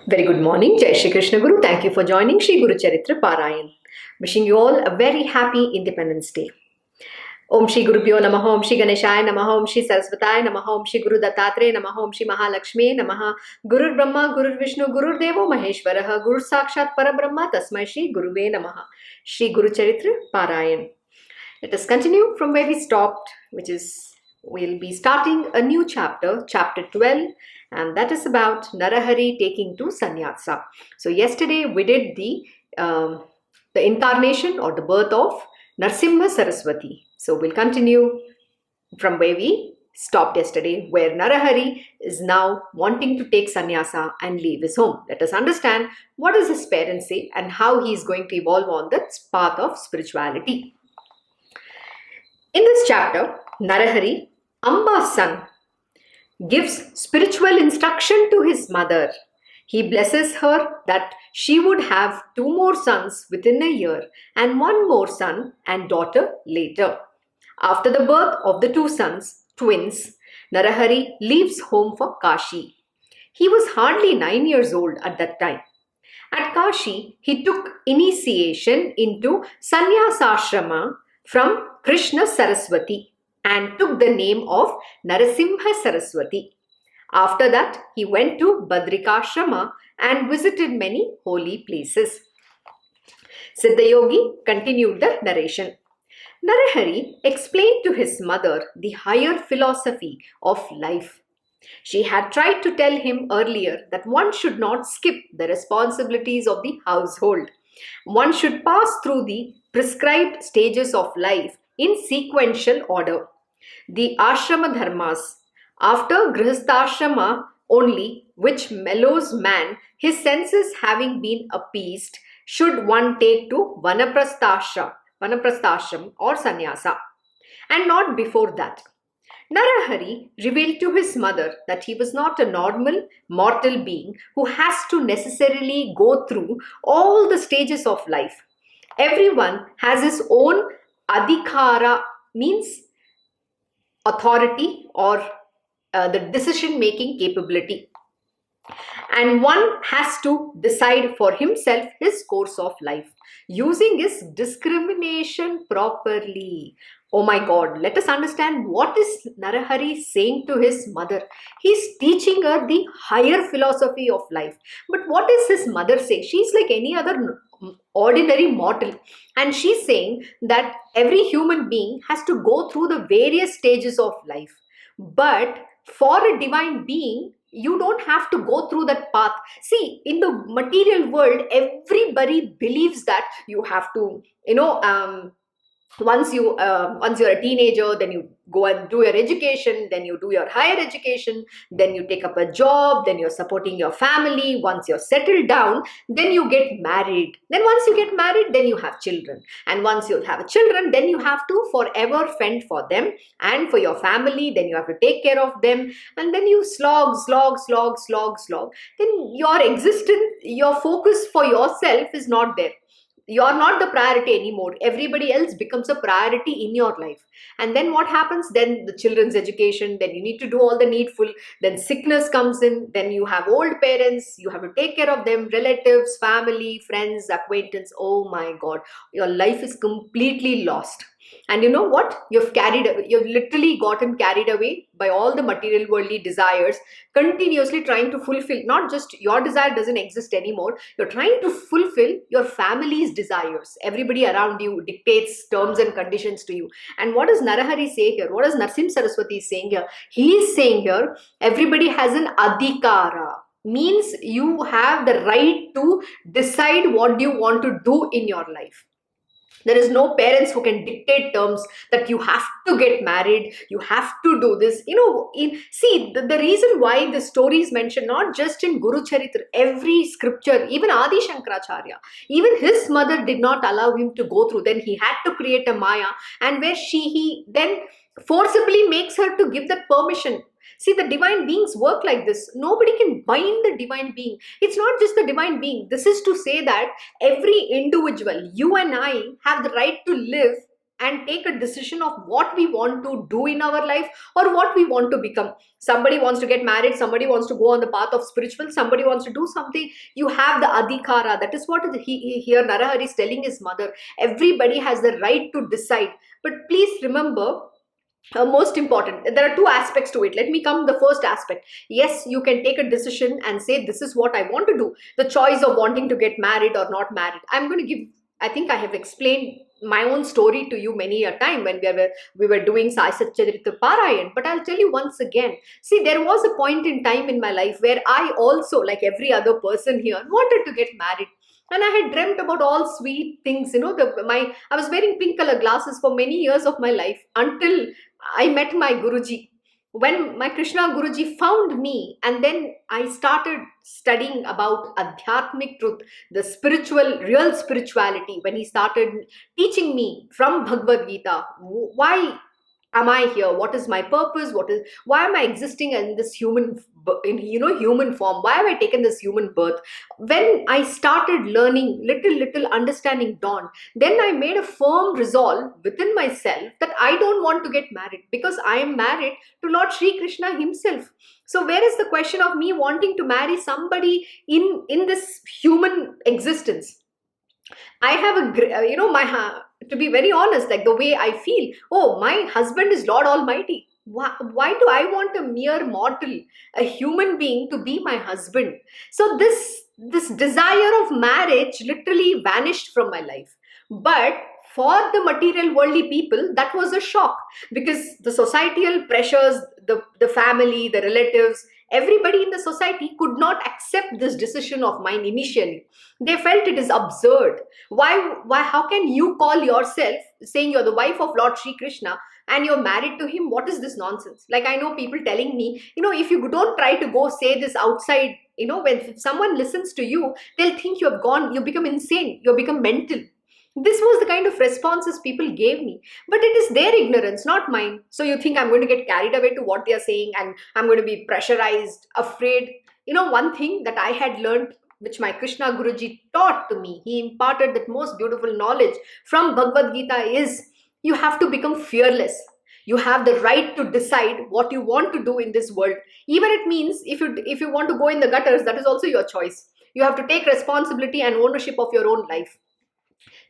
Very good morning, Jai Shri Krishna Guru. Thank you for joining Shri Guru Charitra Parayan. Wishing you all a very happy Independence Day. Om Shri Guru Pyo Namaha, Om Shri Ganeshaya Namaha, Om Shri Saraswataya Namaha, Om Shri Guru Dattatreya Namaha, Om Shri Mahalakshmi Namaha, Guru Brahma, Guru Vishnu, Guru Devo Maheshwaraha, Guru Sakshat Parabrahma, Tasmai Shri Guruve Namaha. Shri Guru Charitra Parayan. Let us continue from where we stopped, which is we'll be starting a new chapter, chapter 12, and that is about Narahari taking to Sanyasa. So yesterday we did the incarnation or the birth of Narasimha Saraswati. So we'll continue from where we stopped yesterday, where Narahari is now wanting to take sannyasa and leave his home. Let us understand what does his parents say and how he is going to evolve on the path of spirituality. In this chapter, Narahari, Amba's son, gives spiritual instruction to his mother. He blesses her that she would have 2 more sons within a year and 1 more son and daughter later. After the birth of the 2 sons, twins, Narahari leaves home for Kashi. He was hardly 9 years old at that time. At Kashi, he took initiation into Sanyasasrama from Krishna Saraswati and took the name of Narasimha Saraswati. After that, he went to Badarikasrama and visited many holy places. Siddhayogi continued the narration. Narahari explained to his mother the higher philosophy of life. She had tried to tell him earlier that one should not skip the responsibilities of the household. One should pass through the prescribed stages of life in sequential order. The ashrama dharmas, after grihastha only, which mellows man, his senses having been appeased, should one take to vanaprasthashram or sannyasa, and not before that. Narahari revealed to his mother that he was not a normal mortal being who has to necessarily go through all the stages of life. Everyone has his own adhikara, means authority or the decision making capability, and one has to decide for himself his course of life using his discrimination properly. Oh my God, let us understand what is Narahari saying to his mother. He's teaching her the higher philosophy of life. But what does his mother say? She's like any other ordinary mortal, and she's saying that every human being has to go through the various stages of life. But for a divine being, you don't have to go through that path. See, in the material world, everybody believes that you have to, once you're a teenager, then you go and do your education, then you do your higher education, then you take up a job, then you're supporting your family. Once you're settled down, then you get married. Then once you get married, then you have children. And once you have children, then you have to forever fend for them and for your family. Then you have to take care of them. And then you slog. Then your existence, your focus for yourself is not there. You're not the priority anymore. Everybody else becomes a priority in your life. And then what happens? Then the children's education, then you need to do all the needful. Then sickness comes in. Then you have old parents. You have to take care of them, relatives, family, friends, acquaintance. Oh my God, your life is completely lost. And you know what? You've literally gotten carried away by all the material worldly desires, continuously trying to fulfill. Not just your desire doesn't exist anymore. You're trying to fulfill your family's desires. Everybody around you dictates terms and conditions to you. And what does Narahari say here? What does Narasimha Saraswati saying here? He is saying here, everybody has an adhikara. Means you have the right to decide what you want to do in your life. There is no parents who can dictate terms that you have to get married, you have to do this. The reason why the story is mentioned, not just in Guru Charitra, every scripture, even Adi Shankaracharya, even his mother did not allow him to go through. Then he had to create a Maya, and where he then forcibly makes her to give that permission. See, the divine beings work like this. Nobody can bind the divine being. It's not just the divine being. This is to say that every individual, you and I, have the right to live and take a decision of what we want to do in our life or what we want to become. Somebody wants to get married, somebody wants to go on the path of spiritual, somebody wants to do something. You have the adhikara. That is what here Narahari is telling his mother. Everybody has the right to decide. But please remember, most important, there are two aspects to it. Let me come the first aspect. Yes, you can take a decision and say, this is what I want to do. The choice of wanting to get married or not married. I'm going to give, I think I have explained my own story to you many a time when we were doing Sanyasa Charitra Parayan. But I'll tell you once again. See, there was a point in time in my life where I also, like every other person here, wanted to get married. And I had dreamt about all sweet things. I was wearing pink color glasses for many years of my life until I met my Guruji. When my Krishna Guruji found me, and then I started studying about Adhyatmic truth, the spiritual, real spirituality, when he started teaching me from Bhagavad Gita, why am I here? What is my purpose? Why am I existing in this human form? Why have I taken this human birth? When I started learning, little understanding dawned. Then I made a firm resolve within myself that I don't want to get married, because I am married to Lord Shri Krishna himself. So where is the question of me wanting to marry somebody in this human existence? I have to be very honest, like the way I feel, oh, my husband is Lord Almighty. Why do I want a mere mortal, a human being, to be my husband? So this desire of marriage literally vanished from my life. But for the material worldly people, that was a shock, because the societal pressures, the family, the relatives, everybody in the society could not accept this decision of mine initially. They felt it is absurd. Why, how can you call yourself saying you're the wife of Lord Shri Krishna and you're married to him? What is this nonsense? Like, I know people telling me, if you don't try to go say this outside, when someone listens to you, they'll think you become insane, you become mental. This was the kind of responses people gave me. But it is their ignorance, not mine. So you think I'm going to get carried away to what they are saying and I'm going to be pressurized, afraid. One thing that I had learned, which my Krishna Guruji taught to me, he imparted that most beautiful knowledge from Bhagavad Gita, is you have to become fearless. You have the right to decide what you want to do in this world. Even it means if you want to go in the gutters, that is also your choice. You have to take responsibility and ownership of your own life.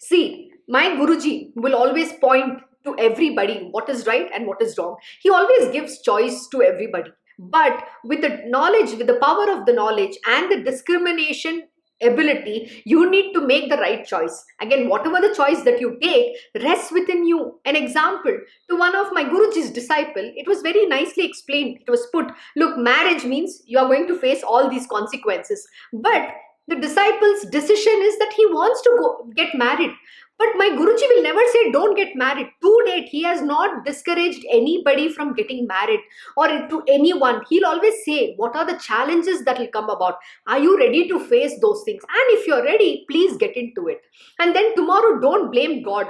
See, my Guruji will always point to everybody what is right and what is wrong. He always gives choice to everybody. But with the knowledge, with the power of the knowledge and the discrimination ability, you need to make the right choice. Again, whatever the choice that you take rests within you. An example, to one of my Guruji's disciple, it was very nicely explained. It was put, look, marriage means you are going to face all these consequences. But the disciple's decision is that he wants to go get married. But my Guruji will never say don't get married. To date, he has not discouraged anybody from getting married or to anyone. He'll always say, what are the challenges that will come about? Are you ready to face those things? And if you're ready, please get into it. And then tomorrow, don't blame God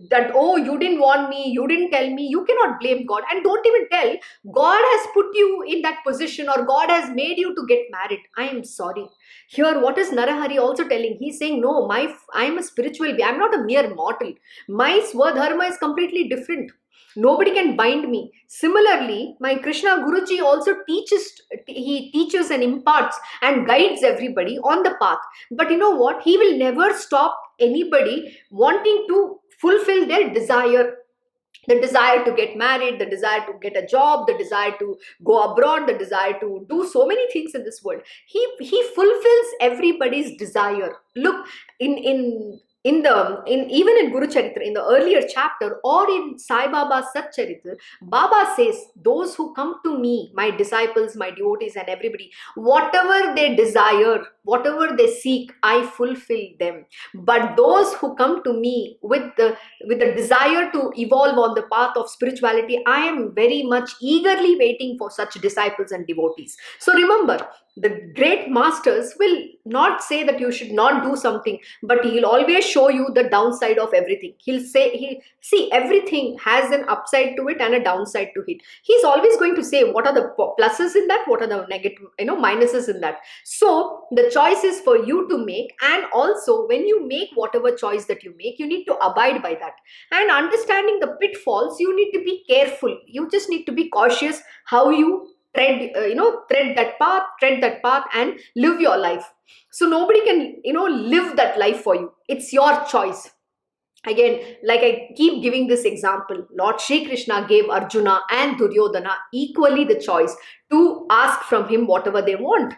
that, oh, you didn't want me, you didn't tell me. You cannot blame God. And don't even tell, God has put you in that position or God has made you to get married. I am sorry. Here, what is Narahari also telling? He's saying, no, I am a spiritual being. I'm not a mere mortal. My Swadharma is completely different. Nobody can bind me. Similarly, my Krishna Guruji also teaches and imparts and guides everybody on the path. But you know what? He will never stop anybody wanting to fulfill their desire. The desire to get married, the desire to get a job, the desire to go abroad, the desire to do so many things in this world. He fulfills everybody's desire. Look, even in Guru Charitra, in the earlier chapter, or in Sai Baba's Sat Charitra, Baba says, those who come to me, my disciples, my devotees and everybody, whatever they desire, whatever they seek, I fulfill them. But those who come to me with the desire to evolve on the path of spirituality, I am very much eagerly waiting for such disciples and devotees. So remember, the great masters will not say that you should not do something, but he'll always show show you the downside of everything. He'll say, see, everything has an upside to it and a downside to it. He's always going to say what are the pluses in that, what are the negative, minuses in that. So the choice is for you to make, and also when you make whatever choice that you make, you need to abide by that. And understanding the pitfalls, you need to be careful. You just need to be cautious how you tread that path and live your life. So nobody can live that life for you. It's your choice. Again, like I keep giving this example, Lord Shri Krishna gave Arjuna and Duryodhana equally the choice to ask from him whatever they want.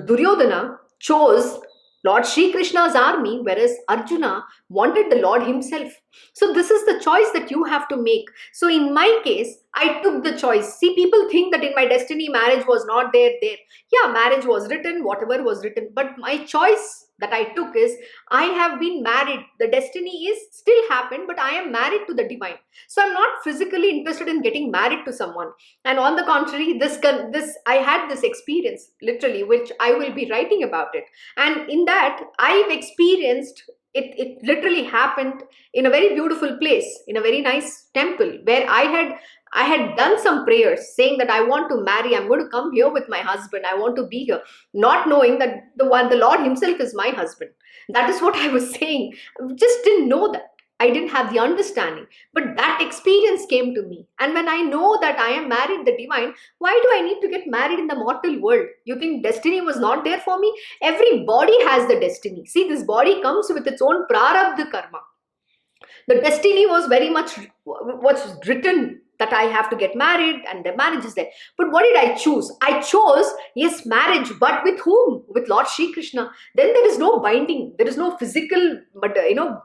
Duryodhana chose Lord Shri Krishna's army, whereas Arjuna wanted the Lord himself. So this is the choice that you have to make. So in my case, I took the choice. See, people think that in my destiny, marriage was not there. Yeah, marriage was written, whatever was written. But my choice that I took is, I have been married. The destiny is still happened, but I am married to the divine. So I'm not physically interested in getting married to someone. And on the contrary, I had this experience, literally, which I will be writing about it. And in that, I've experienced it literally happened in a very beautiful place, in a very nice temple, where I had done some prayers saying that I want to marry, I'm going to come here with my husband, I want to be here, not knowing that the Lord himself is my husband. That is what I was saying. I just didn't know that. I didn't have the understanding. But that experience came to me. And when I know that I am married the divine, why do I need to get married in the mortal world? You think destiny was not there for me? Every body has the destiny. See, this body comes with its own prarabdha karma. The destiny was very much what's written, that I have to get married and the marriage is there. But what did I choose? I chose, yes, marriage, but with whom? With Lord Shri Krishna. Then there is no binding. There is no physical,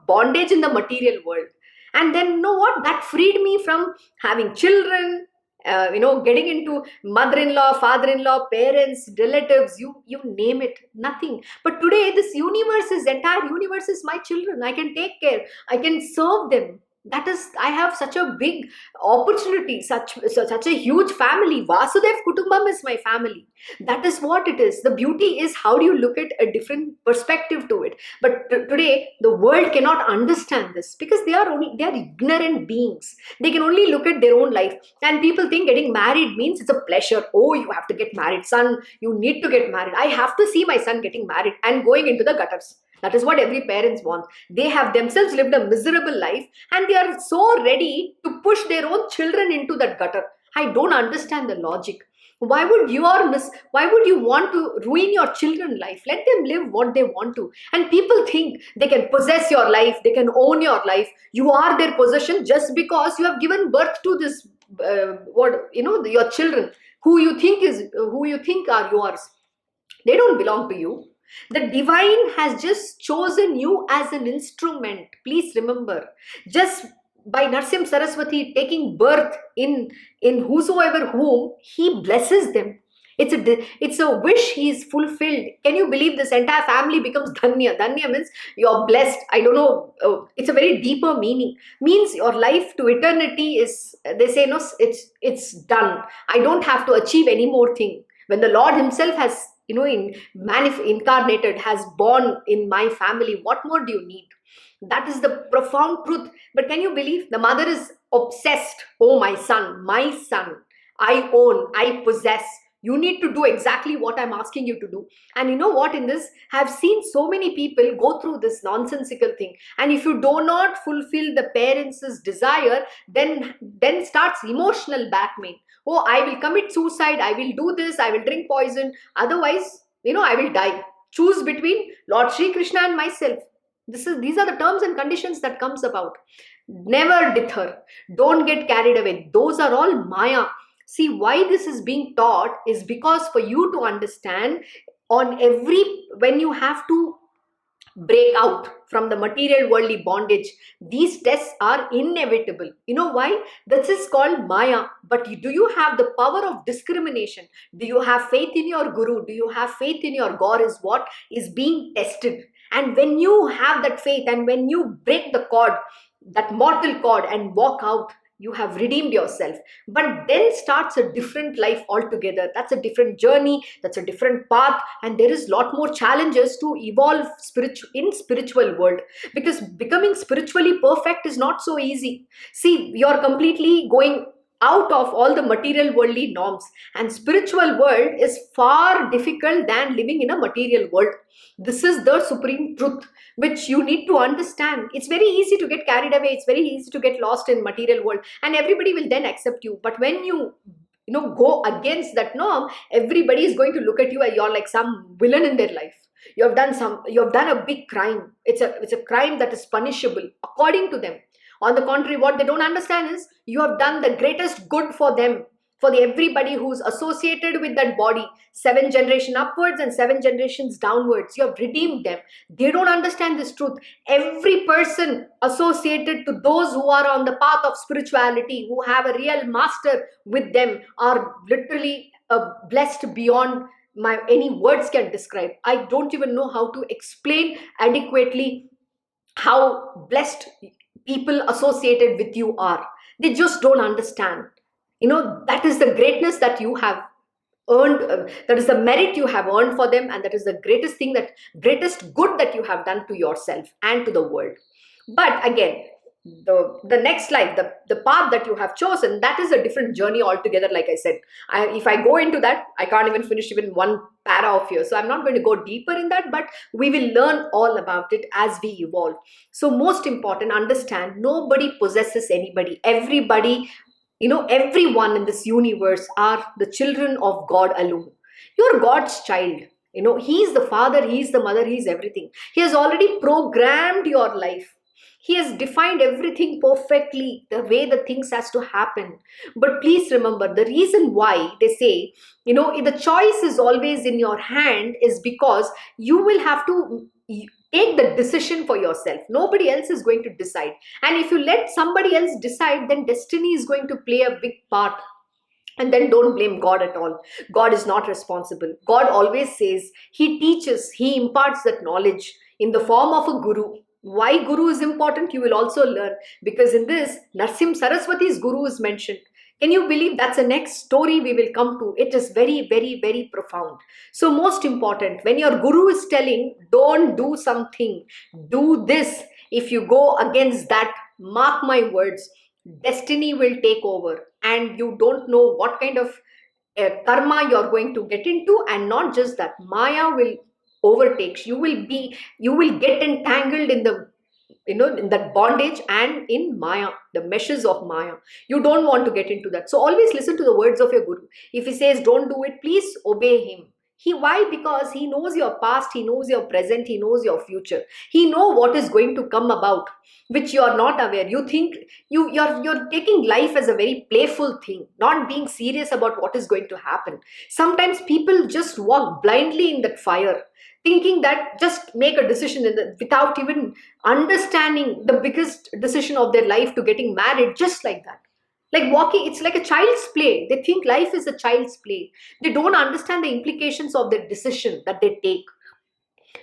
bondage in the material world. And then, you know what? That freed me from having children, getting into mother-in-law, father-in-law, parents, relatives, you name it, nothing. But today, this entire universe is my children. I can take care. I can serve them. I have such a big opportunity, such a huge family. Vasudev Kutumbam is my family. That is what it is. The beauty is, how do you look at a different perspective to it? But today, the world cannot understand this, because they are ignorant beings. They can only look at their own life. And people think getting married means it's a pleasure. Oh, you have to get married. Son, you need to get married. I have to see my son getting married and going into the gutters. That is what every parents want. They have themselves lived a miserable life and they are so ready to push their own children into that gutter. I don't understand the logic. Why would you want to ruin your children's life? Let them live what they want to. And people think they can possess your life, they can own your life. You are their possession just because you have given birth to this, your children, who you think are yours. They don't belong to you. The divine has just chosen you as an instrument. Please remember, just by Narasimha Saraswati taking birth in whosoever whom, he blesses them. It's a wish he is fulfilled. Can you believe this entire family becomes dhanya? Dhanya means you're blessed. I don't know. It's a very deeper meaning. Means your life to eternity is, they say, no, it's done. I don't have to achieve any more thing. When the Lord himself has incarnated, has born in my family, what more do you need? That is the profound truth. But can you believe the mother is obsessed? Oh, my son, I own, I possess. You need to do exactly what I'm asking you to do. And you know what, in this, I've seen so many people go through this nonsensical thing. And if you do not fulfill the parents' desire, then starts emotional blackmail. Oh, I will commit suicide, I will do this, I will drink poison. Otherwise, I will die. Choose between Lord Shri Krishna and myself. These are the terms and conditions that comes about. Never deter. Don't get carried away. Those are all Maya. See, why this is being taught is because for you to understand, when you have to break out from the material worldly bondage, these tests are inevitable. You know why? This is called Maya. But do you have the power of discrimination? Do you have faith in your Guru? Do you have faith in your God is what is being tested. And when you have that faith and when you break the cord, that mortal cord, and walk out, you have redeemed yourself. But then starts a different life altogether. That's a different journey, that's a different path, and there is a lot more challenges to evolve in spiritual world, because becoming spiritually perfect is not so easy. See, you're completely going out of all the material worldly norms, and spiritual world is far difficult than living in a material world. This is the supreme truth which you need to understand. It's very easy to get carried away, it's very easy to get lost in material world, and everybody will then accept you. But when you go against that norm, everybody is going to look at you as you're like some villain in their life. You have done a big crime. It's a crime that is punishable according to them. On the contrary, what they don't understand is you have done the greatest good for them, for everybody who's associated with that body, 7 generations upwards and 7 generations downwards. You have redeemed them. They don't understand this truth. Every person associated to those who are on the path of spirituality, who have a real master with them, are literally blessed beyond any words can describe. I don't even know how to explain adequately how blessed people associated with you are. They just don't understand. That is the greatness that you have earned, that is the merit you have earned for them, and that is the greatest thing, that greatest good that you have done to yourself and to the world. But again, the next life, the path that you have chosen, that is a different journey altogether. Like I said, if I go into that, I can't even finish even one para of here, so I'm not going to go deeper in that, but we will learn all about it as we evolve. So most important, understand, nobody possesses anybody. Everybody, everyone in this universe are the children of God alone. You're God's child. He's the father, he's the mother, he's everything. He has already programmed your life. He has defined everything perfectly, the way the things has to happen. But please remember, the reason why they say, the choice is always in your hand is because you will have to take the decision for yourself. Nobody else is going to decide. And if you let somebody else decide, then destiny is going to play a big part. And then don't blame God at all. God is not responsible. God always says, He teaches, He imparts that knowledge in the form of a guru. Why guru is important, you will also learn, because in this, Narasimha Saraswati's guru is mentioned. Can you believe that's the next story we will come to? It is very, very, very profound. So most important, when your guru is telling, don't do something, do this. If you go against that, mark my words, destiny will take over, and you don't know what kind of karma you're going to get into. And not just that, Maya will overtakes. You will get entangled in the in that bondage and in Maya, the meshes of Maya. You don't want to get into that. So always listen to the words of your guru. If he says don't do it, please obey him. Why? Because he knows your past, he knows your present, he knows your future. He knows what is going to come about, which you are not aware. You think you're taking life as a very playful thing, not being serious about what is going to happen. Sometimes people just walk blindly in that fire, thinking that just make a decision without even understanding the biggest decision of their life, to getting married, just like that. Like walking, it's like a child's play. They think life is a child's play. They don't understand the implications of the decision that they take.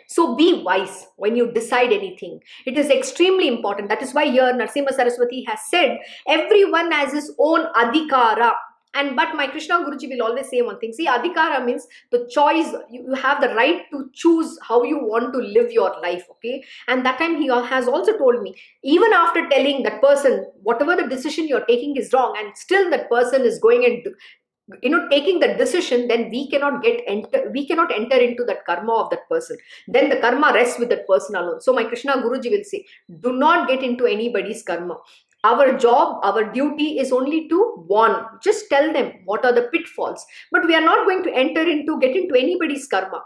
So be wise when you decide anything. It is extremely important. That is why here Narasimha Saraswati has said, everyone has his own adhikara. But my Krishna Guruji will always say one thing. See, adhikara means the choice. You have the right to choose how you want to live your life, okay? And that time he has also told me, even after telling that person, whatever the decision you're taking is wrong, and still that person is going and taking that decision, then we cannot enter into that karma of that person. Then the karma rests with that person alone. So my Krishna Guruji will say, do not get into anybody's karma. Our job, our duty is only to warn. Just tell them what are the pitfalls. But we are not going to get into anybody's karma,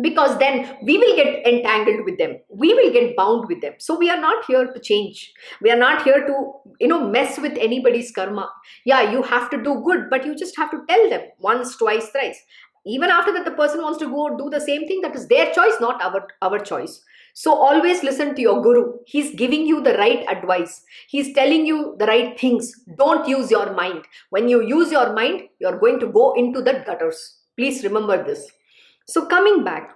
because then we will get entangled with them. We will get bound with them. So we are not here to change. We are not here to, mess with anybody's karma. Yeah, you have to do good, but you just have to tell them once, twice, thrice. Even after that, the person wants to go do the same thing. That is their choice, not our choice. So always listen to your guru. He's giving you the right advice. He's telling you the right things. Don't use your mind. When you use your mind, you're going to go into the gutters. Please remember this. So coming back,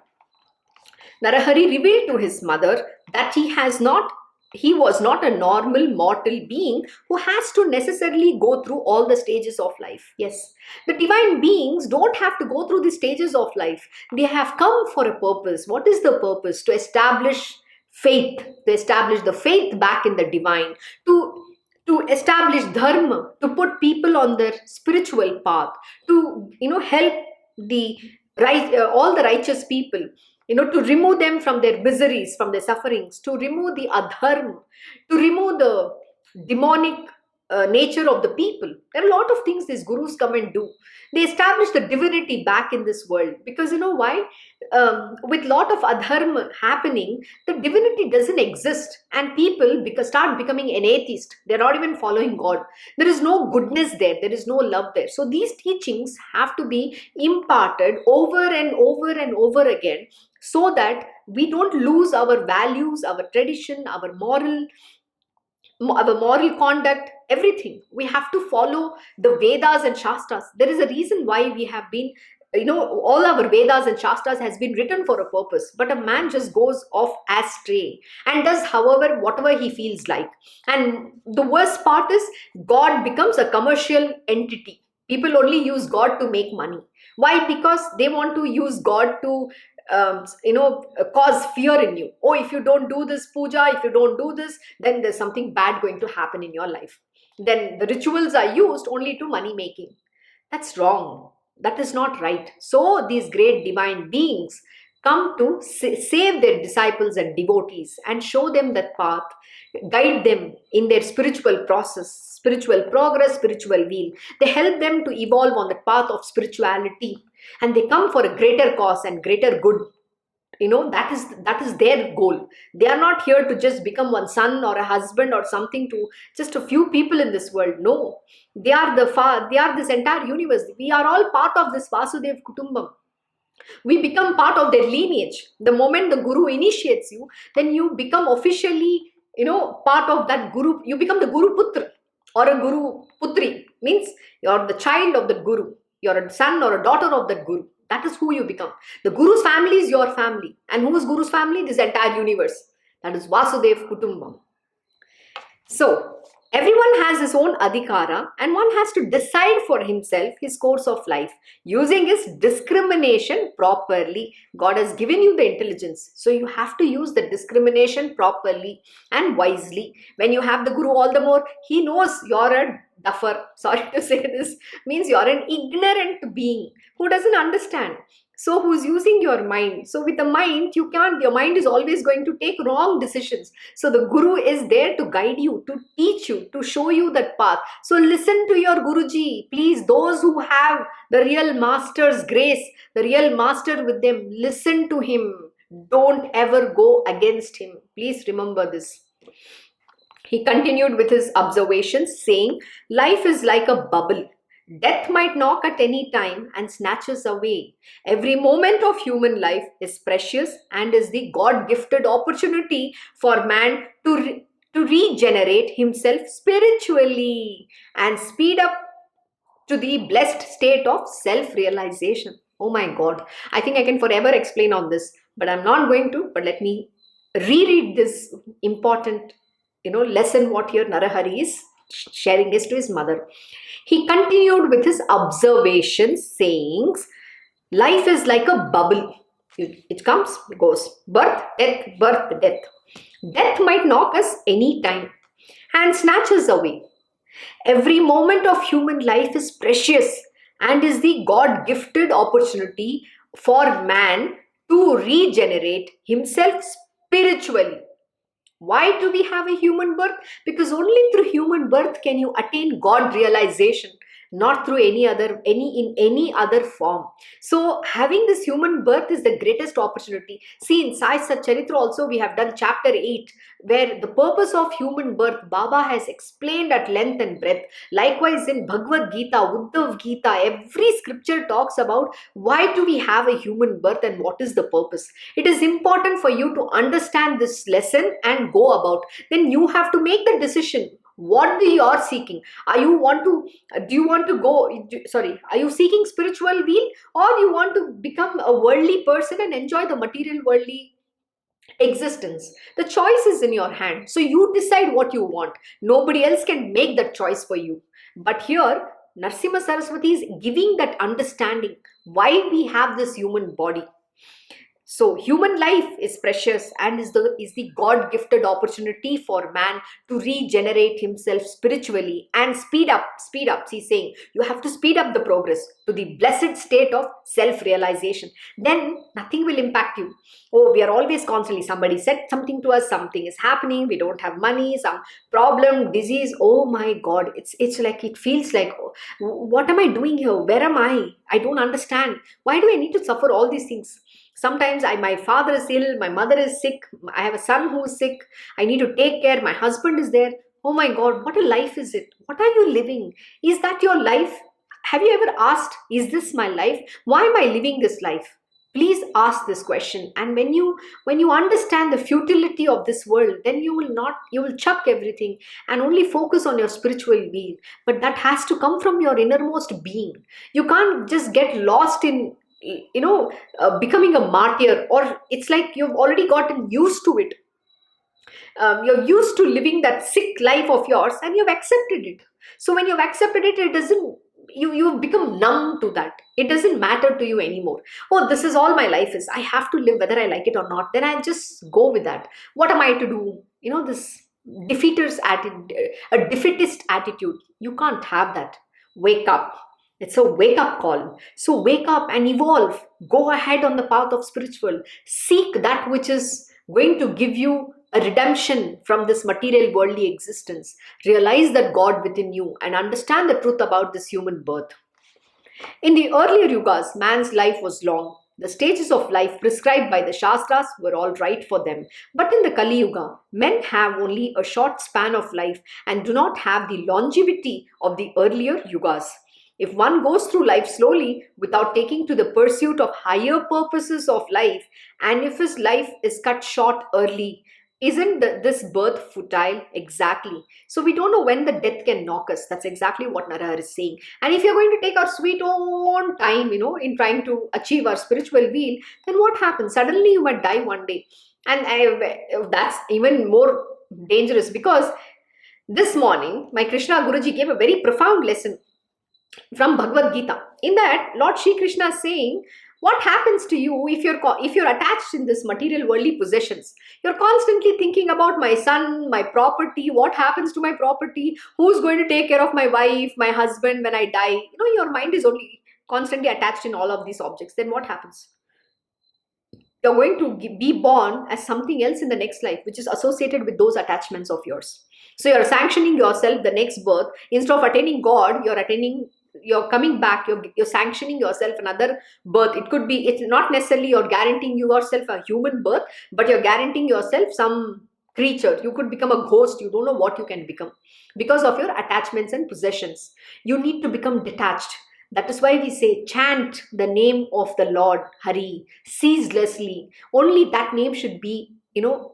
Narahari revealed to his mother that he has not he was not a normal mortal being who has to necessarily go through all the stages of life. Yes, the divine beings don't have to go through the stages of life. They have come for a purpose. What is the purpose? To establish faith, to establish the faith back in the divine, to establish dharma, to put people on their spiritual path, to help the right all the righteous people, to remove them from their miseries, from their sufferings, to remove the adharma, to remove the demonic nature of the people. There are a lot of things these gurus come and do. They establish the divinity back in this world, because you know why? With lot of adharma happening, the divinity doesn't exist, and people because start becoming an atheist. They're not even following God. There is no goodness there. There is no love there. So these teachings have to be imparted over and over and over again, so that we don't lose our values, our tradition, our moral conduct, everything. We have to follow the Vedas and Shastras. There is a reason why we have been, all our Vedas and Shastras has been written for a purpose. But a man just goes off astray and does however, whatever he feels like. And the worst part is God becomes a commercial entity. People only use God to make money. Why? Because they want to use God to cause fear in you. Oh, if you don't do this puja, if you don't do this, then there's something bad going to happen in your life. Then the rituals are used only to money making. That's wrong. That is not right. So these great divine beings come to save their disciples and devotees and show them that path, guide them in their spiritual process, spiritual progress, spiritual wheel. They help them to evolve on the path of spirituality, and they come for a greater cause and greater good. That is their goal. They are not here to just become one son or a husband or something to just a few people in this world. No, they are this entire universe. We are all part of this Vasudev Kutumbam. We become part of their lineage. The moment the guru initiates you, then you become officially part of that guru. You become the Guru Putra or a Guru Putri. Means you're the child of the guru. You're a son or a daughter of that guru. That is who you become. The guru's family is your family. And who is guru's family? This entire universe. That is Vasudev Kutumbam. So, everyone has his own adhikara, and one has to decide for himself his course of life using his discrimination properly. God has given you the intelligence, so you have to use the discrimination properly and wisely. When you have the guru, all the more, he knows you're a duffer. Sorry to say this, means you're an ignorant being who doesn't understand. So who's using your mind? So with the mind, your mind is always going to take wrong decisions. So the guru is there to guide you, to teach you, to show you that path. So listen to your Guruji. Please, those who have the real master's grace, the real master with them, listen to him. Don't ever go against him. Please remember this. He continued with his observations, saying, life is like a bubble. Death might knock at any time and snatch us away. Every moment of human life is precious and is the God-gifted opportunity for man to regenerate himself spiritually and speed up to the blessed state of self-realization. Oh my God, I think I can forever explain on this, but I'm not going to. But let me reread this important lesson what here Narahari is sharing this to his mother. He continued with his observations, saying, life is like a bubble. It comes, it goes. Birth, death, birth, death. Death might knock us any time and snatch us away. Every moment of human life is precious and is the God-gifted opportunity for man to regenerate himself spiritually. Why do we have a human birth? Because only through human birth can you attain God realization, not through any other form. So having this human birth is the greatest opportunity. See, in Sai Sat Charitra also we have done chapter 8, where the purpose of human birth Baba has explained at length and breadth. Likewise in Bhagavad Gita, Uddhav Gita, every scripture talks about why do we have a human birth and what is the purpose. It is important for you to understand this lesson and go about. Then you have to make the decision. What you are seeking? Are you seeking spiritual wheel, or you want to become a worldly person and enjoy the material worldly existence. The choice is in your hand. So you decide what you want. Nobody else can make that choice for you. But here, Narasimha Saraswati is giving that understanding why we have this human body. So human life is precious and is the God gifted opportunity for man to regenerate himself spiritually and speed up. He's saying you have to speed up the progress to the blessed state of self realization. Then nothing will impact you. Oh, we are always constantly, somebody said something to us, something is happening, we don't have money, some problem, disease. Oh my God, it's like, it feels like, oh, what am I doing here? Where am I don't understand. Why do I need to suffer all these things? Sometimes my father is ill, my mother is sick, I have a son who is sick, I need to take care, my husband is there. Oh my God, what a life is it? What are you living? Is that your life? Have you ever asked, is this my life? Why am I living this life? Please ask this question. And when you understand the futility of this world, then you will chuck everything and only focus on your spiritual wheel. But that has to come from your innermost being. You can't just get lost in becoming a martyr, or it's like you've already gotten used to it. You're used to living that sick life of yours and you've accepted it. So when you've accepted it, it doesn't, you've become numb to that. It doesn't matter to you anymore. Oh, this is all my life is, I have to live whether I like it or not. Then I just go with that. What am I to do? This defeatist attitude, you can't have that. Wake up. It's a wake up call. So wake up and evolve. Go ahead on the path of spiritual. Seek that which is going to give you a redemption from this material worldly existence. Realize that God within you and understand the truth about this human birth. In the earlier yugas, man's life was long. The stages of life prescribed by the Shastras were all right for them. But in the Kali Yuga, men have only a short span of life and do not have the longevity of the earlier yugas. If one goes through life slowly without taking to the pursuit of higher purposes of life, and if his life is cut short early, isn't this birth futile? Exactly. So we don't know when the death can knock us. That's exactly what Narahari is saying. And if you're going to take our sweet own time, in trying to achieve our spiritual wheel, then what happens? Suddenly you might die one day. And that's even more dangerous, because this morning, my Krishna Guruji gave a very profound lesson from Bhagavad Gita. In that, Lord Shri Krishna is saying, what happens to you if you're attached in this material worldly possessions? You're constantly thinking about my son, my property, what happens to my property, who's going to take care of my wife, my husband when I die. Your mind is only constantly attached in all of these objects. Then what happens? You're going to be born as something else in the next life, which is associated with those attachments of yours. So you're sanctioning yourself the next birth. Instead of attaining God, you're coming back, you're sanctioning yourself another birth. It's not necessarily you're guaranteeing yourself a human birth, but you're guaranteeing yourself some creature. You could become a ghost. You don't know what you can become because of your attachments and possessions. You need to become detached. That is why we say, chant the name of the Lord Hari ceaselessly. Only that name should be,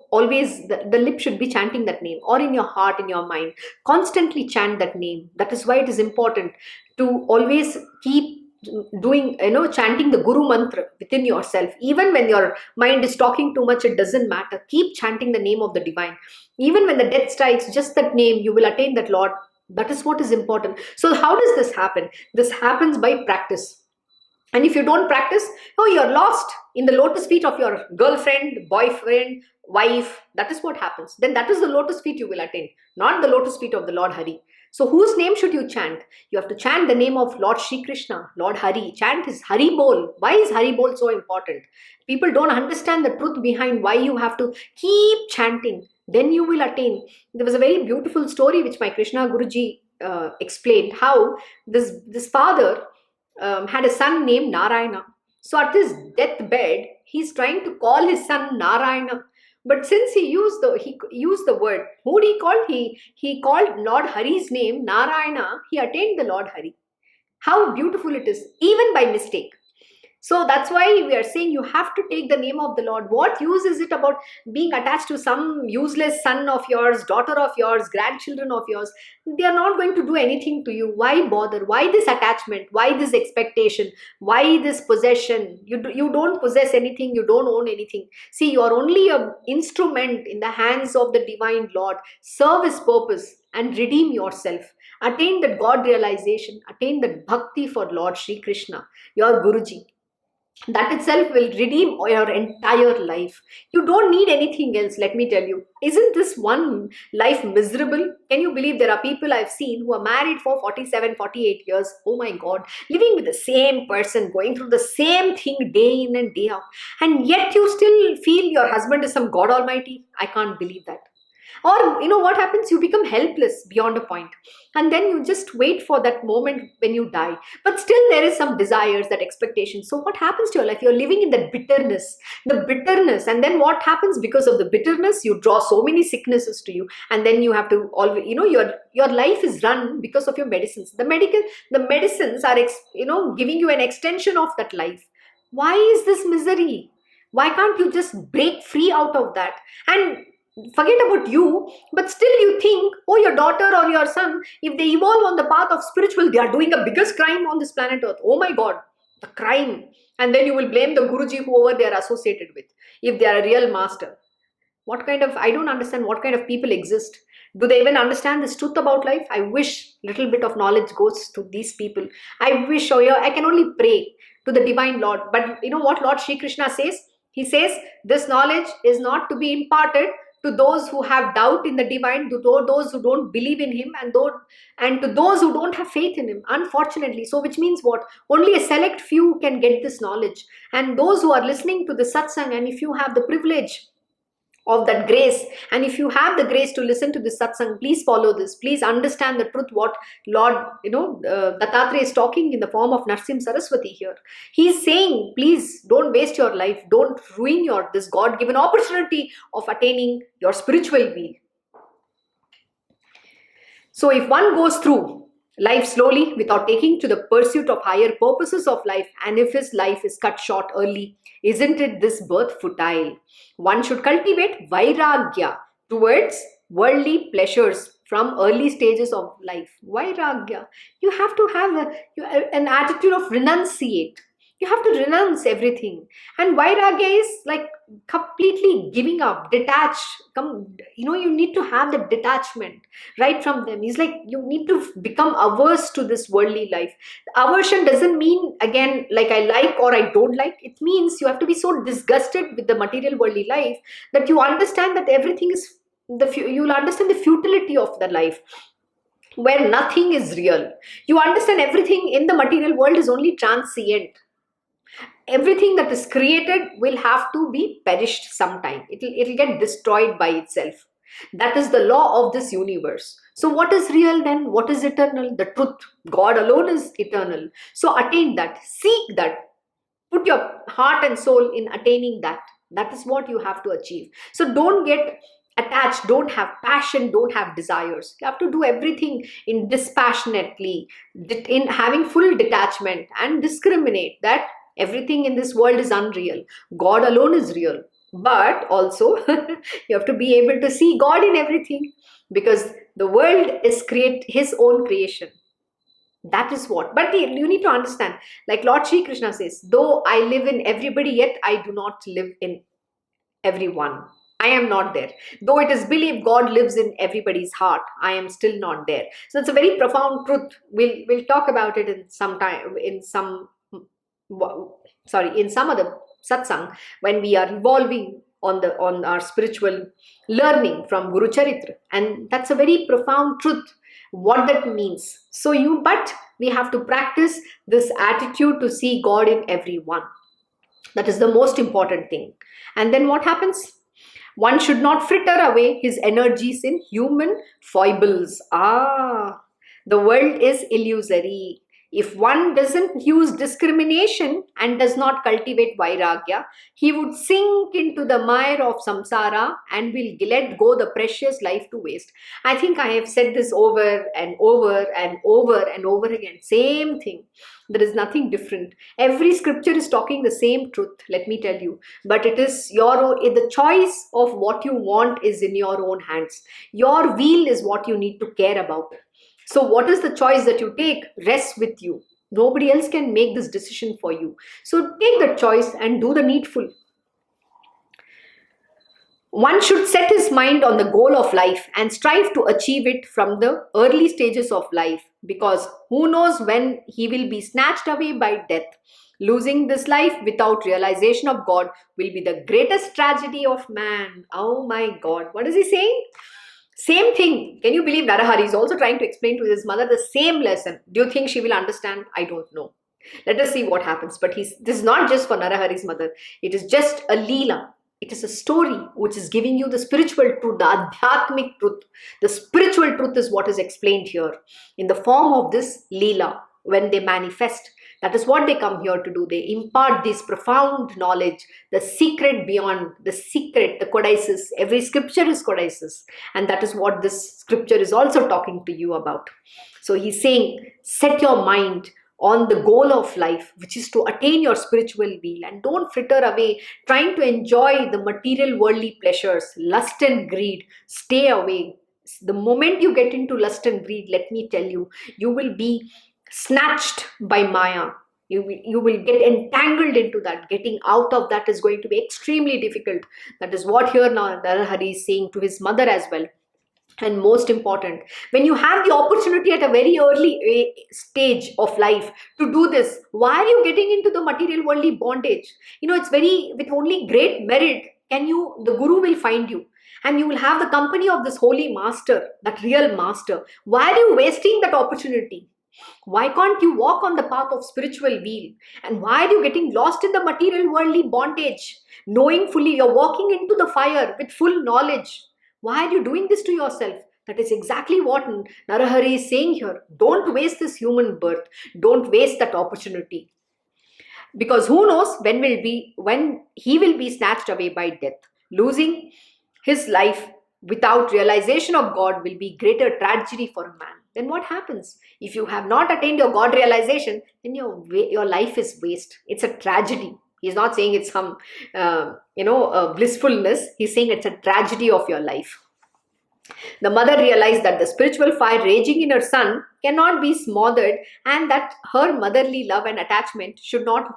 always the lip should be chanting that name, or in your heart, in your mind. Constantly chant that name. That is why it is important to always keep doing, chanting the Guru mantra within yourself. Even when your mind is talking too much, it doesn't matter. Keep chanting the name of the divine. Even when the death strikes, just that name, you will attain that Lord. That is what is important. So how does this happen? This happens by practice. And if you don't practice, you're lost in the lotus feet of your girlfriend, boyfriend, wife. That is what happens. Then that is the lotus feet you will attain, not the lotus feet of the Lord Hari. So whose name should you chant? You have to chant the name of Lord Shri Krishna, Lord Hari. Chant his Hari Bol. Why is Hari Bol so important? People don't understand the truth behind why you have to keep chanting. Then you will attain. There was a very beautiful story which my Krishna Guruji explained, how this father had a son named Narayana. So at his deathbed, he's trying to call his son Narayana. But since he used the word, who did he call? He called Lord Hari's name Narayana. He attained the Lord Hari. How beautiful it is, even by mistake. So that's why we are saying you have to take the name of the Lord. What use is it about being attached to some useless son of yours, daughter of yours, grandchildren of yours? They are not going to do anything to you. Why bother? Why this attachment? Why this expectation? Why this possession? You don't possess anything. You don't own anything. See, you are only an instrument in the hands of the divine Lord. Serve his purpose and redeem yourself. Attain that God realization. Attain that bhakti for Lord Shri Krishna, your Guruji. That itself will redeem your entire life. You don't need anything else, let me tell you. Isn't this one life miserable? Can you believe there are people I've seen who are married for 47, 48 years? Oh my God, living with the same person, going through the same thing day in and day out. And yet you still feel your husband is some God Almighty. I can't believe that. Or, you know what happens? You become helpless beyond a point. And then you just wait for that moment when you die. But still there is some desires, that expectation. So what happens to your life? You're living in that bitterness, the bitterness. And then what happens? Because of the bitterness, you draw so many sicknesses to you. And then you have to always, your life is run because of your medicines. The medicines are, giving you an extension of that life. Why is this misery? Why can't you just break free out of that? And forget about you, but still you think, oh, your daughter or your son, if they evolve on the path of spiritual, they are doing a biggest crime on this planet Earth. Oh my God, the crime. And then you will blame the Guruji, whoever they are associated with, if they are a real master. I don't understand what kind of people exist. Do they even understand this truth about life? I wish little bit of knowledge goes to these people. I wish, I can only pray to the divine Lord. But you know what Lord Shri Krishna says? He says, this knowledge is not to be imparted to those who have doubt in the divine, to those who don't believe in him, and to those who don't have faith in him, unfortunately. So which means what? Only a select few can get this knowledge. And those who are listening to the satsang, and if you have the privilege of that grace, and if you have the grace to listen to this satsang, please follow this. Please understand the truth what Lord Dattatreya is talking in the form of Narasimha Saraswati here. He's saying, please don't waste your life, don't ruin this God-given opportunity of attaining your spiritual will. So if one goes through life slowly without taking to the pursuit of higher purposes of life, and if his life is cut short early, isn't it this birth futile? One should cultivate vairagya towards worldly pleasures from early stages of life. Vairagya. You have to have an attitude of renunciate. You have to renounce everything. And vairagya is like completely giving up, detach. You need to have the detachment right from them. It's like you need to become averse to this worldly life. Aversion doesn't mean, again, like I like or I don't like. It means you have to be so disgusted with the material worldly life that you understand that everything is, you'll understand the futility of the life, where nothing is real. You understand everything in the material world is only transient. Everything that is created will have to be perished sometime. It'll get destroyed by itself. That is the law of this universe. So what is real then? What is eternal? The truth. God alone is eternal. So attain that. Seek that. Put your heart and soul in attaining that. That is what you have to achieve. So don't get attached, don't have passion, don't have desires. You have to do everything in dispassionately, in having full detachment, and discriminate that everything in this world is unreal. God alone is real. But also, you have to be able to see God in everything, because the world is his own creation. That is what. But you need to understand, like Lord Shri Krishna says, though I live in everybody, yet I do not live in everyone. I am not there. Though it is believed God lives in everybody's heart, I am still not there. So it's a very profound truth. We'll talk about it in some time, in some other satsang, when we are evolving on our spiritual learning from Guru Charitra. And that's a very profound truth, what that means. But we have to practice this attitude to see God in everyone. That is the most important thing. And then what happens? One should not fritter away his energies in human foibles. The world is illusory. If one doesn't use discrimination and does not cultivate vairagya, he would sink into the mire of samsara and will let go the precious life to waste. I think I have said this over and over and over and over again. Same thing. There is nothing different. Every scripture is talking the same truth, let me tell you. But it is your own, the choice of what you want is in your own hands. Your will is what you need to care about. So what is the choice that you take rests with you. Nobody else can make this decision for you. So take the choice and do the needful. One should set his mind on the goal of life and strive to achieve it from the early stages of life, because who knows when he will be snatched away by death. Losing this life without realization of God will be the greatest tragedy of man. Oh my God, what is he saying? Same thing. Can you believe Narahari is also trying to explain to his mother the same lesson? Do you think she will understand? I don't know. Let us see what happens. But this is not just for Narahari's mother. It is just a leela. It is a story which is giving you the spiritual truth, the adhyatmic truth. The spiritual truth is what is explained here in the form of this leela when they manifest. That is what they come here to do. They impart this profound knowledge, the secret beyond, the secret, the codices. Every scripture is codices. And that is what this scripture is also talking to you about. So he's saying, set your mind on the goal of life, which is to attain your spiritual will, and don't fritter away trying to enjoy the material worldly pleasures, lust and greed. Stay away. The moment you get into lust and greed, let me tell you, you will be snatched by Maya. You will get entangled into that. Getting out of that is going to be extremely difficult. That is what here now Narahari is saying to his mother as well. And most important, when you have the opportunity at a very early stage of life to do this, why are you getting into the material worldly bondage? It's with only great merit the Guru will find you. And you will have the company of this holy master, that real master. Why are you wasting that opportunity? Why can't you walk on the path of spiritual wheel? And why are you getting lost in the material worldly bondage? Knowing fully you're walking into the fire with full knowledge. Why are you doing this to yourself? That is exactly what Narahari is saying here. Don't waste this human birth. Don't waste that opportunity. Because who knows when he will be snatched away by death. Losing his life without realization of God will be greater tragedy for a man. Then what happens? If you have not attained your God realization, then your life is waste. It's a tragedy. He's not saying it's some, blissfulness. He's saying it's a tragedy of your life. The mother realized that the spiritual fire raging in her son cannot be smothered, and that her motherly love and attachment should not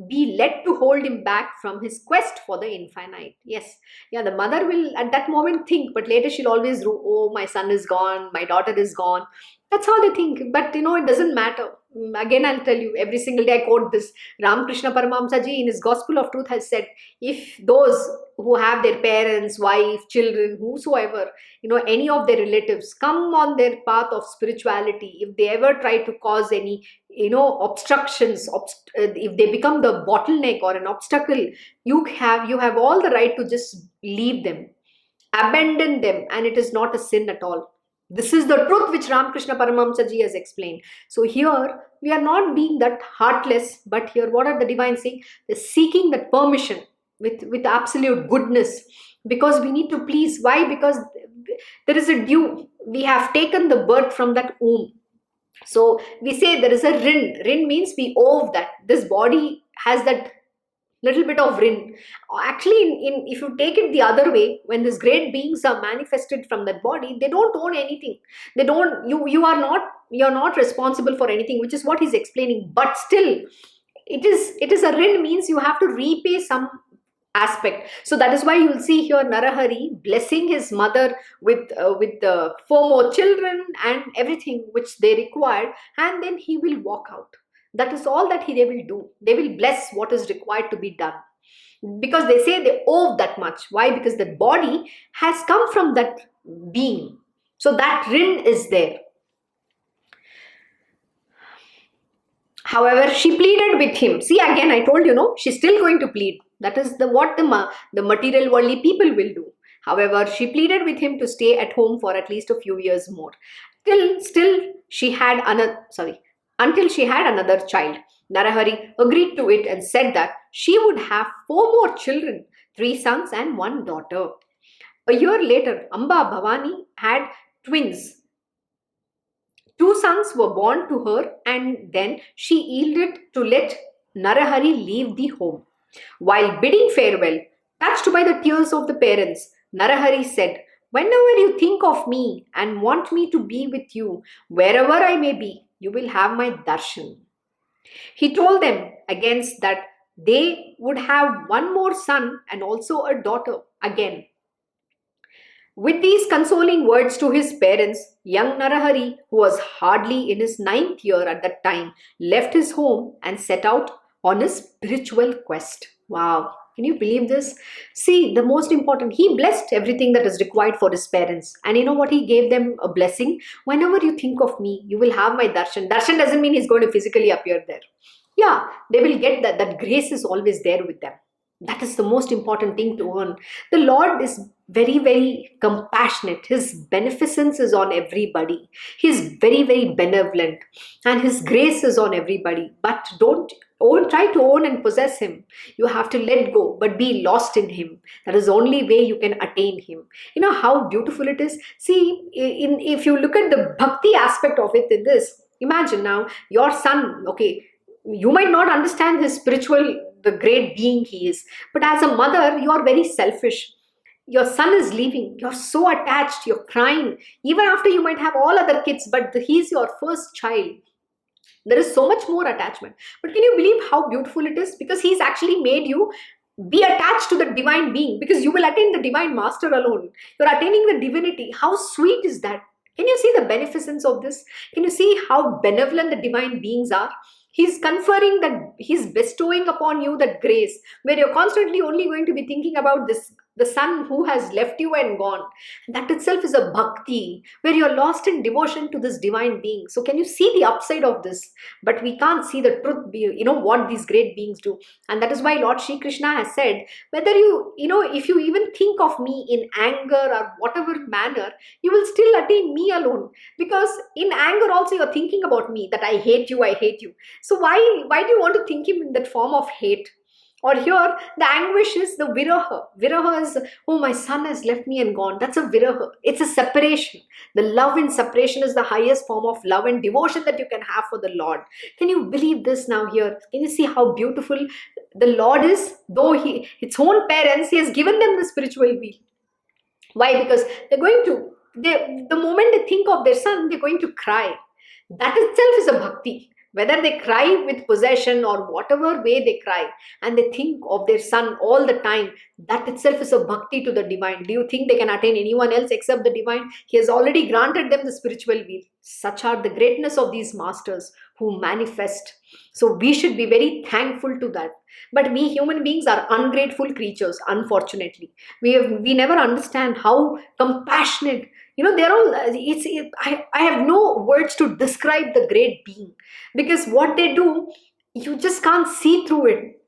be led to hold him back from his quest for the infinite. Yes, the mother will at that moment think, but later she'll always do, oh, my son is gone, my daughter is gone. That's how they think. But it doesn't matter. Again, I'll tell you, every single day I quote this. Ramakrishna Paramahamsa Ji in his Gospel of Truth has said, if those who have their parents, wife, children, whosoever, any of their relatives come on their path of spirituality, if they ever try to cause any, obstructions, if they become the bottleneck or an obstacle, you have all the right to just leave them, abandon them, and it is not a sin at all. This is the truth which Ramakrishna Paramahamsa Ji has explained. So here, we are not being that heartless, but here what are the divines saying? They're seeking that permission with absolute goodness, because we need to please. Why? Because there is a due. We have taken the birth from that womb. So we say there is a rin. Rin means we owe that. This body has that little bit of rin. Actually, if you take it the other way, when these great beings are manifested from that body, they don't own anything. They don't. You're not responsible for anything, which is what he's explaining. But still, it is a rin means you have to repay some aspect. So that is why you'll see here Narahari blessing his mother with the 4 more children and everything which they required, and then he will walk out. That is all that they will do. They will bless what is required to be done. Because they say they owe that much. Why? Because that body has come from that being. So that rin is there. However, she pleaded with him. See, again, I told you, she's still going to plead. That is what the material worldly people will do. However, she pleaded with him to stay at home for at least a few years more. Still, she had until she had another child. Narahari agreed to it and said that she would have 4 more children, 3 sons and 1 daughter. A year later, Amba Bhavani had twins. 2 sons were born to her, and then she yielded to let Narahari leave the home. While bidding farewell, touched by the tears of the parents, Narahari said, "Whenever you think of me and want me to be with you, wherever I may be, you will have my darshan." He told them against that they would have 1 more son and also a daughter again. With these consoling words to his parents, young Narahari, who was hardly in his 9th year at that time, left his home and set out on his spiritual quest. Wow, can you believe this? See, the most important, he blessed everything that is required for his parents. And you know what? He gave them a blessing. Whenever you think of me, you will have my darshan. Darshan doesn't mean he's going to physically appear there. Yeah, they will get that. That grace is always there with them. That is the most important thing to earn. The Lord is very, very compassionate. His beneficence is on everybody. He is very, very benevolent. And His grace is on everybody. But don't try to own and possess Him. You have to let go, but be lost in Him. That is the only way you can attain Him. You know how beautiful it is? See, if you look at the bhakti aspect of it in this, imagine now your son, okay, you might not understand his the great being he is. But as a mother, you are very selfish. Your son is leaving. You're so attached. You're crying. Even after you might have all other kids, but he's your first child. There is so much more attachment. But can you believe how beautiful it is? Because he's actually made you be attached to the divine being. Because you will attain the divine master alone. You're attaining the divinity. How sweet is that? Can you see the beneficence of this? Can you see how benevolent the divine beings are? He's conferring that, he's bestowing upon you that grace where you're constantly only going to be thinking about this, the son who has left you and gone. That itself is a bhakti where you're lost in devotion to this divine being. So can you see the upside of this? But we can't see the truth, what these great beings do. And that is why Lord Shri Krishna has said, whether if you even think of me in anger or whatever manner, you will still attain me alone. Because in anger also you're thinking about me, that I hate you, I hate you. So why do you want to think him in that form of hate? Or here, the anguish is the viraha. Viraha is, oh, my son has left me and gone. That's a viraha. It's a separation. The love in separation is the highest form of love and devotion that you can have for the Lord. Can you believe this now here? Can you see how beautiful the Lord is? Though its own parents, He has given them the spiritual wheel. Why? Because the moment they think of their son, they're going to cry. That itself is a bhakti. Whether they cry with possession or whatever way they cry, and they think of their son all the time, that itself is a bhakti to the divine. Do you think they can attain anyone else except the divine? He has already granted them the spiritual wheel. Such are the greatness of these masters who manifest. So we should be very thankful to that. But we human beings are ungrateful creatures, unfortunately. We never understand how compassionate, they're all, I have no words to describe the great being. Because what they do, you just can't see through it.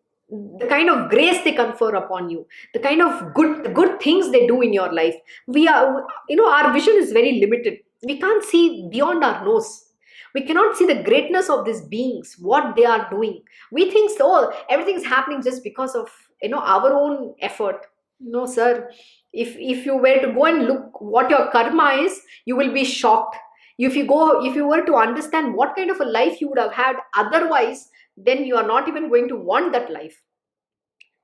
The kind of grace they confer upon you, the kind of good things they do in your life. Our vision is very limited. We can't see beyond our nose. We cannot see the greatness of these beings, what they are doing. We think so, everything's happening just because of our own effort. No, sir. If you were to go and look what your karma is, you will be shocked. If you were to understand what kind of a life you would have had otherwise, then you are not even going to want that life.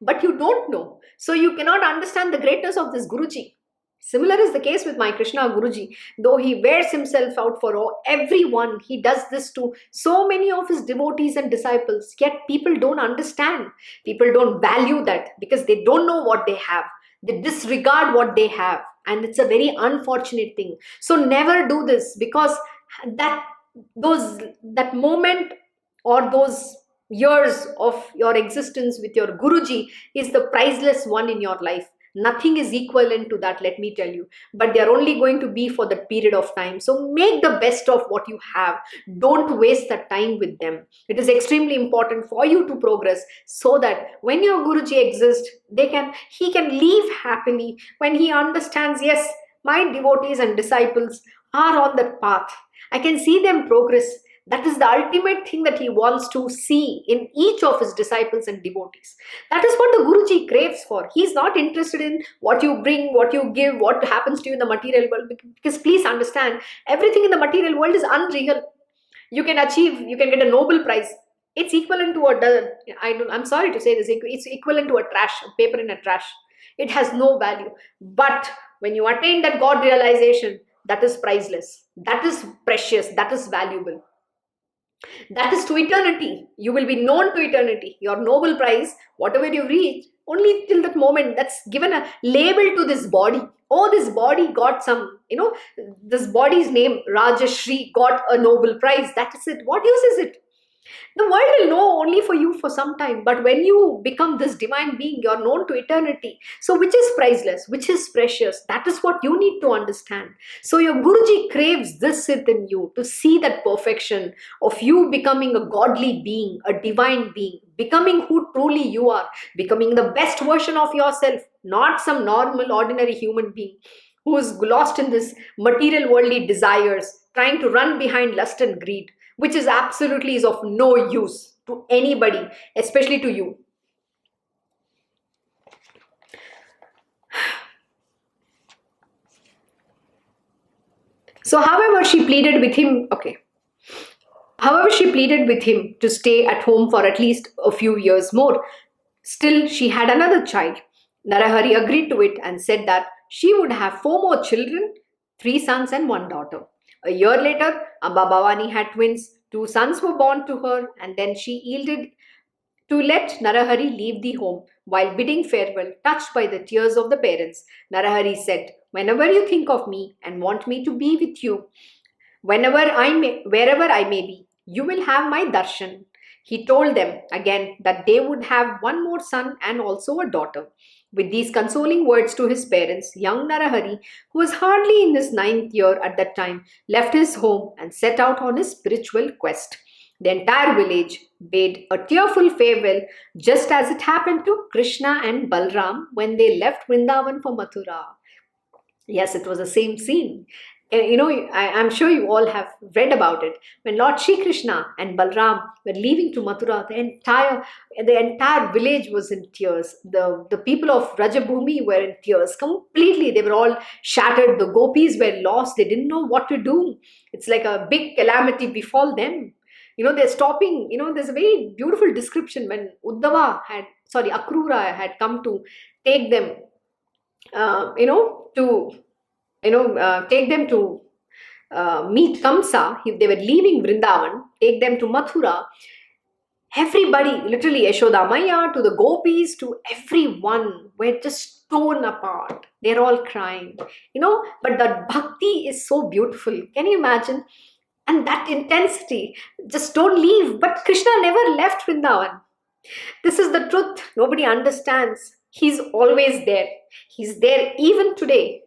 But you don't know. So you cannot understand the greatness of this Guruji. Similar is the case with my Krishna Guruji. Though he wears himself out for everyone, he does this to so many of his devotees and disciples. Yet people don't understand. People don't value that because they don't know what they have. They disregard what they have. And it's a very unfortunate thing. So never do this, because that moment or those years of your existence with your Guruji is the priceless one in your life. Nothing is equivalent to that, let me tell you. But they're only going to be for that period of time. So make the best of what you have. Don't waste that time with them. It is extremely important for you to progress so that when your Guruji exists, he can live happily when he understands, yes, my devotees and disciples are on that path. I can see them progress. That is the ultimate thing that he wants to see in each of his disciples and devotees. That is what the Guruji craves for. He's not interested in what you bring, what you give, what happens to you in the material world. Because please understand, everything in the material world is unreal. You can achieve, you can get a Nobel Prize. It's equivalent to I'm sorry to say this, it's equivalent to a trash, paper in a trash. It has no value. But when you attain that God realization, that is priceless. That is precious. That is valuable. That is to eternity. You will be known to eternity. Your Nobel Prize, whatever you reach, only till that moment, that's given a label to this body. Oh, this body got some, this body's name, RajShree, got a Nobel Prize. That is it. What use is it? The world will know only for you for some time, but when you become this divine being, you're known to eternity. So which is priceless, which is precious? That is what you need to understand. So your Guruji craves this within you, to see that perfection of you becoming a godly being, a divine being, becoming who truly you are, becoming the best version of yourself, not some normal, ordinary human being who is lost in this material worldly desires, trying to run behind lust and greed, which is absolutely is of no use to anybody, especially to you. So, however, she pleaded with him, to stay at home for at least a few years more. Still, she had another child. Narahari agreed to it and said that she would have 4 more children, 3 sons and 1 daughter. A year later, Amba Bhavani had twins. 2 sons were born to her, and then she yielded to let Narahari leave the home. While bidding farewell, touched by the tears of the parents, Narahari said, "Whenever you think of me and want me to be with you, wherever I may be, you will have my darshan." He told them again that they would have 1 more son and also a daughter. With these consoling words to his parents, young Narahari, who was hardly in his 9th year at that time, left his home and set out on his spiritual quest. The entire village bade a tearful farewell, just as it happened to Krishna and Balram when they left Vrindavan for Mathura. Yes, it was the same scene. I'm sure you all have read about it. When Lord Shri Krishna and Balram were leaving to Mathura, the entire village was in tears. The people of Rajabhumi were in tears completely. They were all shattered. The gopis were lost. They didn't know what to do. It's like a big calamity befall them. They're stopping. There's a very beautiful description when Akrura had come to take them, take them to meet Kamsa. They were leaving Vrindavan, take them to Mathura. Everybody, literally Yashoda Maya to the gopis to everyone, were just torn apart. They're all crying, but that bhakti is so beautiful. Can you imagine? And that intensity, just don't leave. But Krishna never left Vrindavan. This is the truth. Nobody understands. He's always there. He's there even today.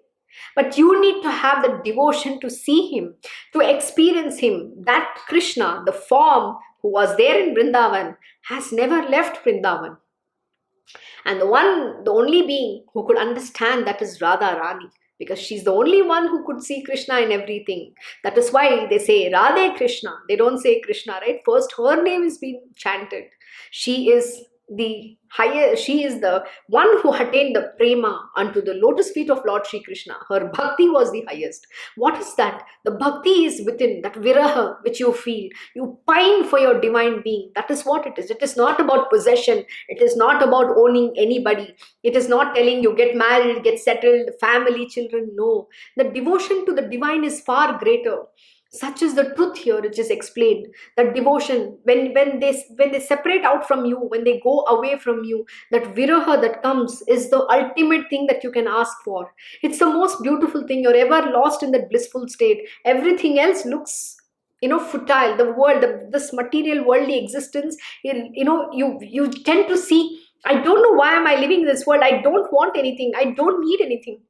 But you need to have the devotion to see him, to experience him. That Krishna, the form who was there in Vrindavan, has never left Vrindavan. And the only being who could understand that is Radha Rani, because she's the only one who could see Krishna in everything. That is why they say Radhe Krishna. They don't say Krishna, right? First, her name is being chanted. She is the highest. She is the one who attained the prema unto the lotus feet of Lord Shri Krishna. Her bhakti was the highest. What is that? The bhakti is within, that viraha which you feel. You pine for your divine being. That is what it is. It is not about possession. It is not about owning anybody. It is not telling you get married, get settled, family, children. No. The devotion to the divine is far greater. Such is the truth here, which is explained. That devotion, when they separate out from you, when they go away from you, that viraha that comes is the ultimate thing that you can ask for. It's the most beautiful thing. You're ever lost in that blissful state. Everything else looks, futile. The world, this material worldly existence, you tend to see, I don't know why am I living in this world. I don't want anything. I don't need anything.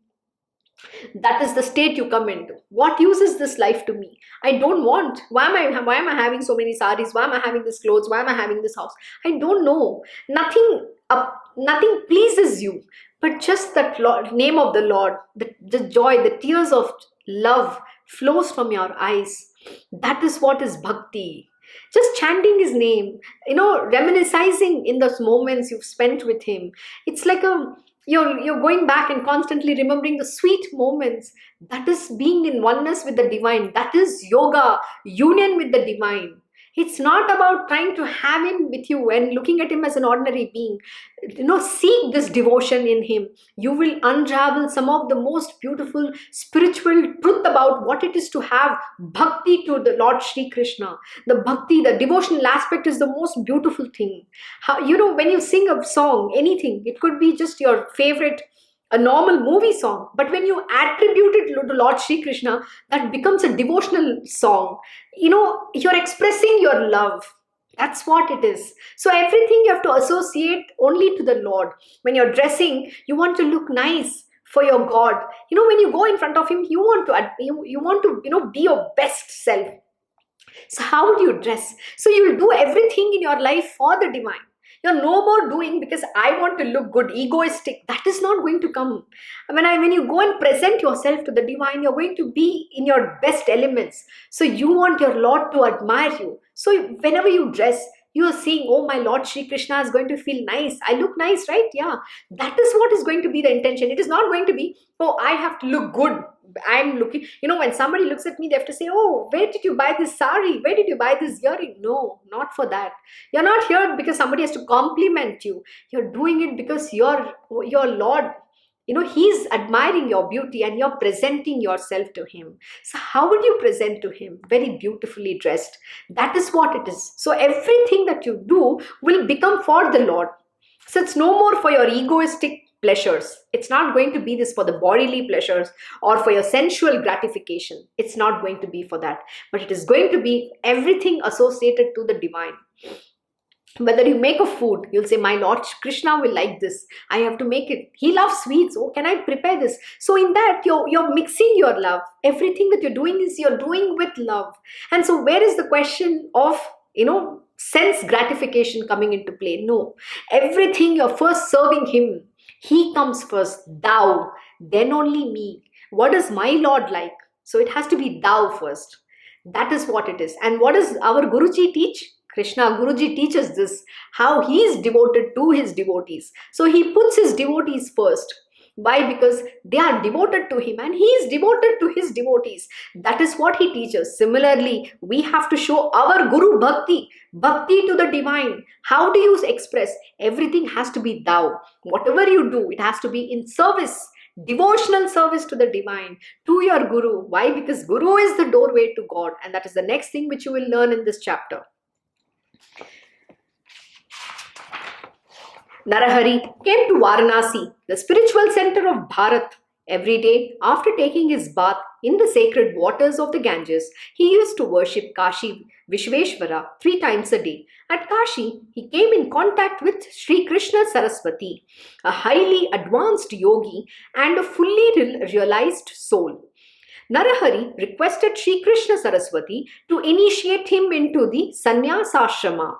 That is the state you come into. What use is this life to me? I don't want. Why am I having so many saris? Why am I having this clothes? Why am I having this house? I don't know. Nothing pleases you, but just that name of the Lord, the joy, the tears of love flows from your eyes. That is what is bhakti. Just chanting his name, reminiscing in those moments you've spent with him. It's like you're going back and constantly remembering the sweet moments. That is being in oneness with the divine. That is yoga, union with the divine. It's not about trying to have him with you and looking at him as an ordinary being. Seek this devotion in him. You will unravel some of the most beautiful spiritual truth about what it is to have bhakti to the Lord Shri Krishna. The bhakti, the devotional aspect is the most beautiful thing. When you sing a song, anything, it could be just your favorite, a normal movie song, but when you attribute it to Lord Shri Krishna, that becomes a devotional song. You're expressing your love. That's what it is. So everything you have to associate only to the Lord. When you're dressing, you want to look nice for your God. When you go in front of him, you want to be your best self. So how would you dress? So you will do everything in your life for the divine. You're no more doing because I want to look good, egoistic. That is not going to come. When you go and present yourself to the divine, you're going to be in your best elements. So you want your Lord to admire you. So whenever you dress, you are seeing, oh, my Lord Shri Krishna is going to feel nice. I look nice, right? Yeah. That is what is going to be the intention. It is not going to be, oh, I have to look good. I'm looking, when somebody looks at me, they have to say, oh, where did you buy this sari? Where did you buy this earring? No, not for that. You're not here because somebody has to compliment you. You're doing it because your Lord, he's admiring your beauty and you're presenting yourself to him. So how would you present to him? Very beautifully dressed. That is what it is. So everything that you do will become for the Lord. So it's no more for your egoistic pleasures. It's not going to be this for the bodily pleasures or for your sensual gratification. It's not going to be for that. But it is going to be everything associated to the divine. Whether you make a food, you'll say, my Lord Krishna will like this. I have to make it. He loves sweets. Oh, can I prepare this? So in that, you're mixing your love. Everything that you're doing is you're doing with love. And so where is the question of, sense gratification coming into play? No. Everything you're first serving him. He comes first, thou, then only me. What is my Lord like? So it has to be thou first. That is what it is. And what does our Guruji teach? Krishna Guruji teaches this, how he is devoted to his devotees. So he puts his devotees first. Why? Because they are devoted to him and he is devoted to his devotees. That is what he teaches. Similarly, we have to show our Guru Bhakti, Bhakti to the divine. How do you express? Everything has to be thou. Whatever you do, it has to be in service, devotional service to the divine, to your Guru. Why? Because Guru is the doorway to God. And that is the next thing which you will learn in this chapter. Narahari came to Varanasi, the spiritual center of Bharat. Every day, after taking his bath in the sacred waters of the Ganges, he used to worship Kashi Vishveshwara 3 times a day. At Kashi, he came in contact with Sri Krishna Saraswati, a highly advanced yogi and a fully realized soul. Narahari requested Sri Krishna Saraswati to initiate him into the Sanyasasrama.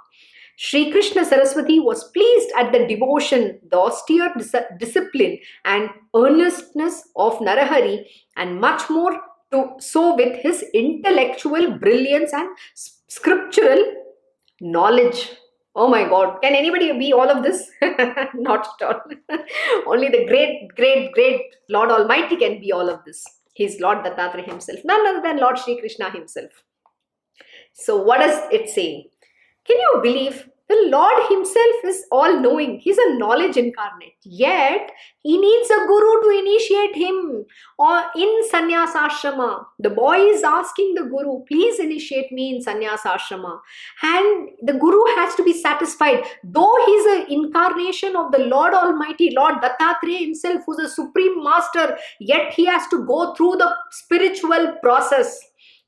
Sri Krishna Saraswati was pleased at the devotion, the austere discipline and earnestness of Narahari, and much more so with his intellectual brilliance and scriptural knowledge. Oh my God, can anybody be all of this? Not at all. Only the great Lord Almighty can be all of this. He is Lord Dattatreya himself, none other than Lord Shri Krishna himself. So what does it say? Can you believe the Lord himself is all-knowing? He's a knowledge incarnate. Yet, he needs a guru to initiate him. Or in Sanyasasrama, the boy is asking the guru, please initiate me in Sanyasasrama. And the guru has to be satisfied. Though he's an incarnation of the Lord Almighty, Lord Dattatreya himself, who's a supreme master, yet he has to go through the spiritual process.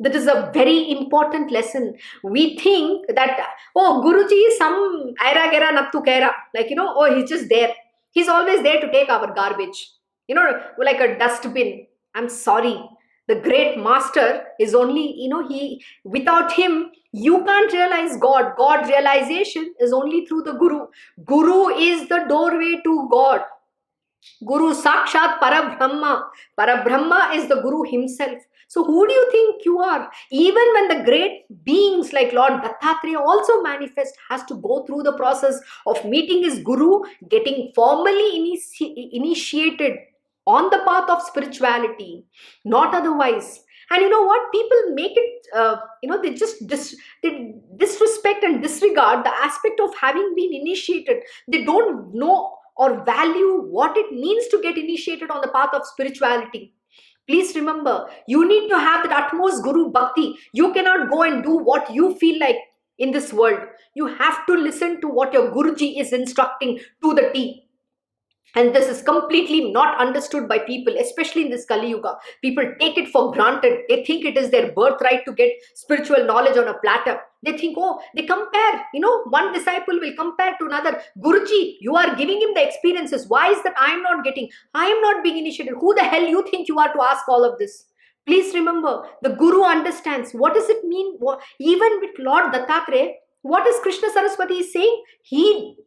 That is a very important lesson. We think that, oh, Guruji is some aira gera nattu kera. Oh, he's just there. He's always there to take our garbage. Like a dustbin. I'm sorry. The great master is only, without him, you can't realize God. God realization is only through the Guru. Guru is the doorway to God. Guru Sakshat Parabrahma. Parabrahma is the Guru himself. So who do you think you are? Even when the great beings like Lord Dattatreya also manifest, has to go through the process of meeting his guru, getting formally initiated on the path of spirituality, not otherwise. And you know what? People make it, they just they disrespect and disregard the aspect of having been initiated. They don't know or value what it means to get initiated on the path of spirituality. Please remember, you need to have that utmost Guru Bhakti. You cannot go and do what you feel like in this world. You have to listen to what your Guruji is instructing to the T. And this is completely not understood by people, especially in this Kali Yuga. People take it for granted. They think it is their birthright to get spiritual knowledge on a platter. They think, oh, they compare. One disciple will compare to another. Guruji, you are giving him the experiences. Why is that I am not getting? I am not being initiated. Who the hell you think you are to ask all of this? Please remember, the Guru understands. What does it mean? Even with Lord Dattatreya, what is Krishna Saraswati is saying? He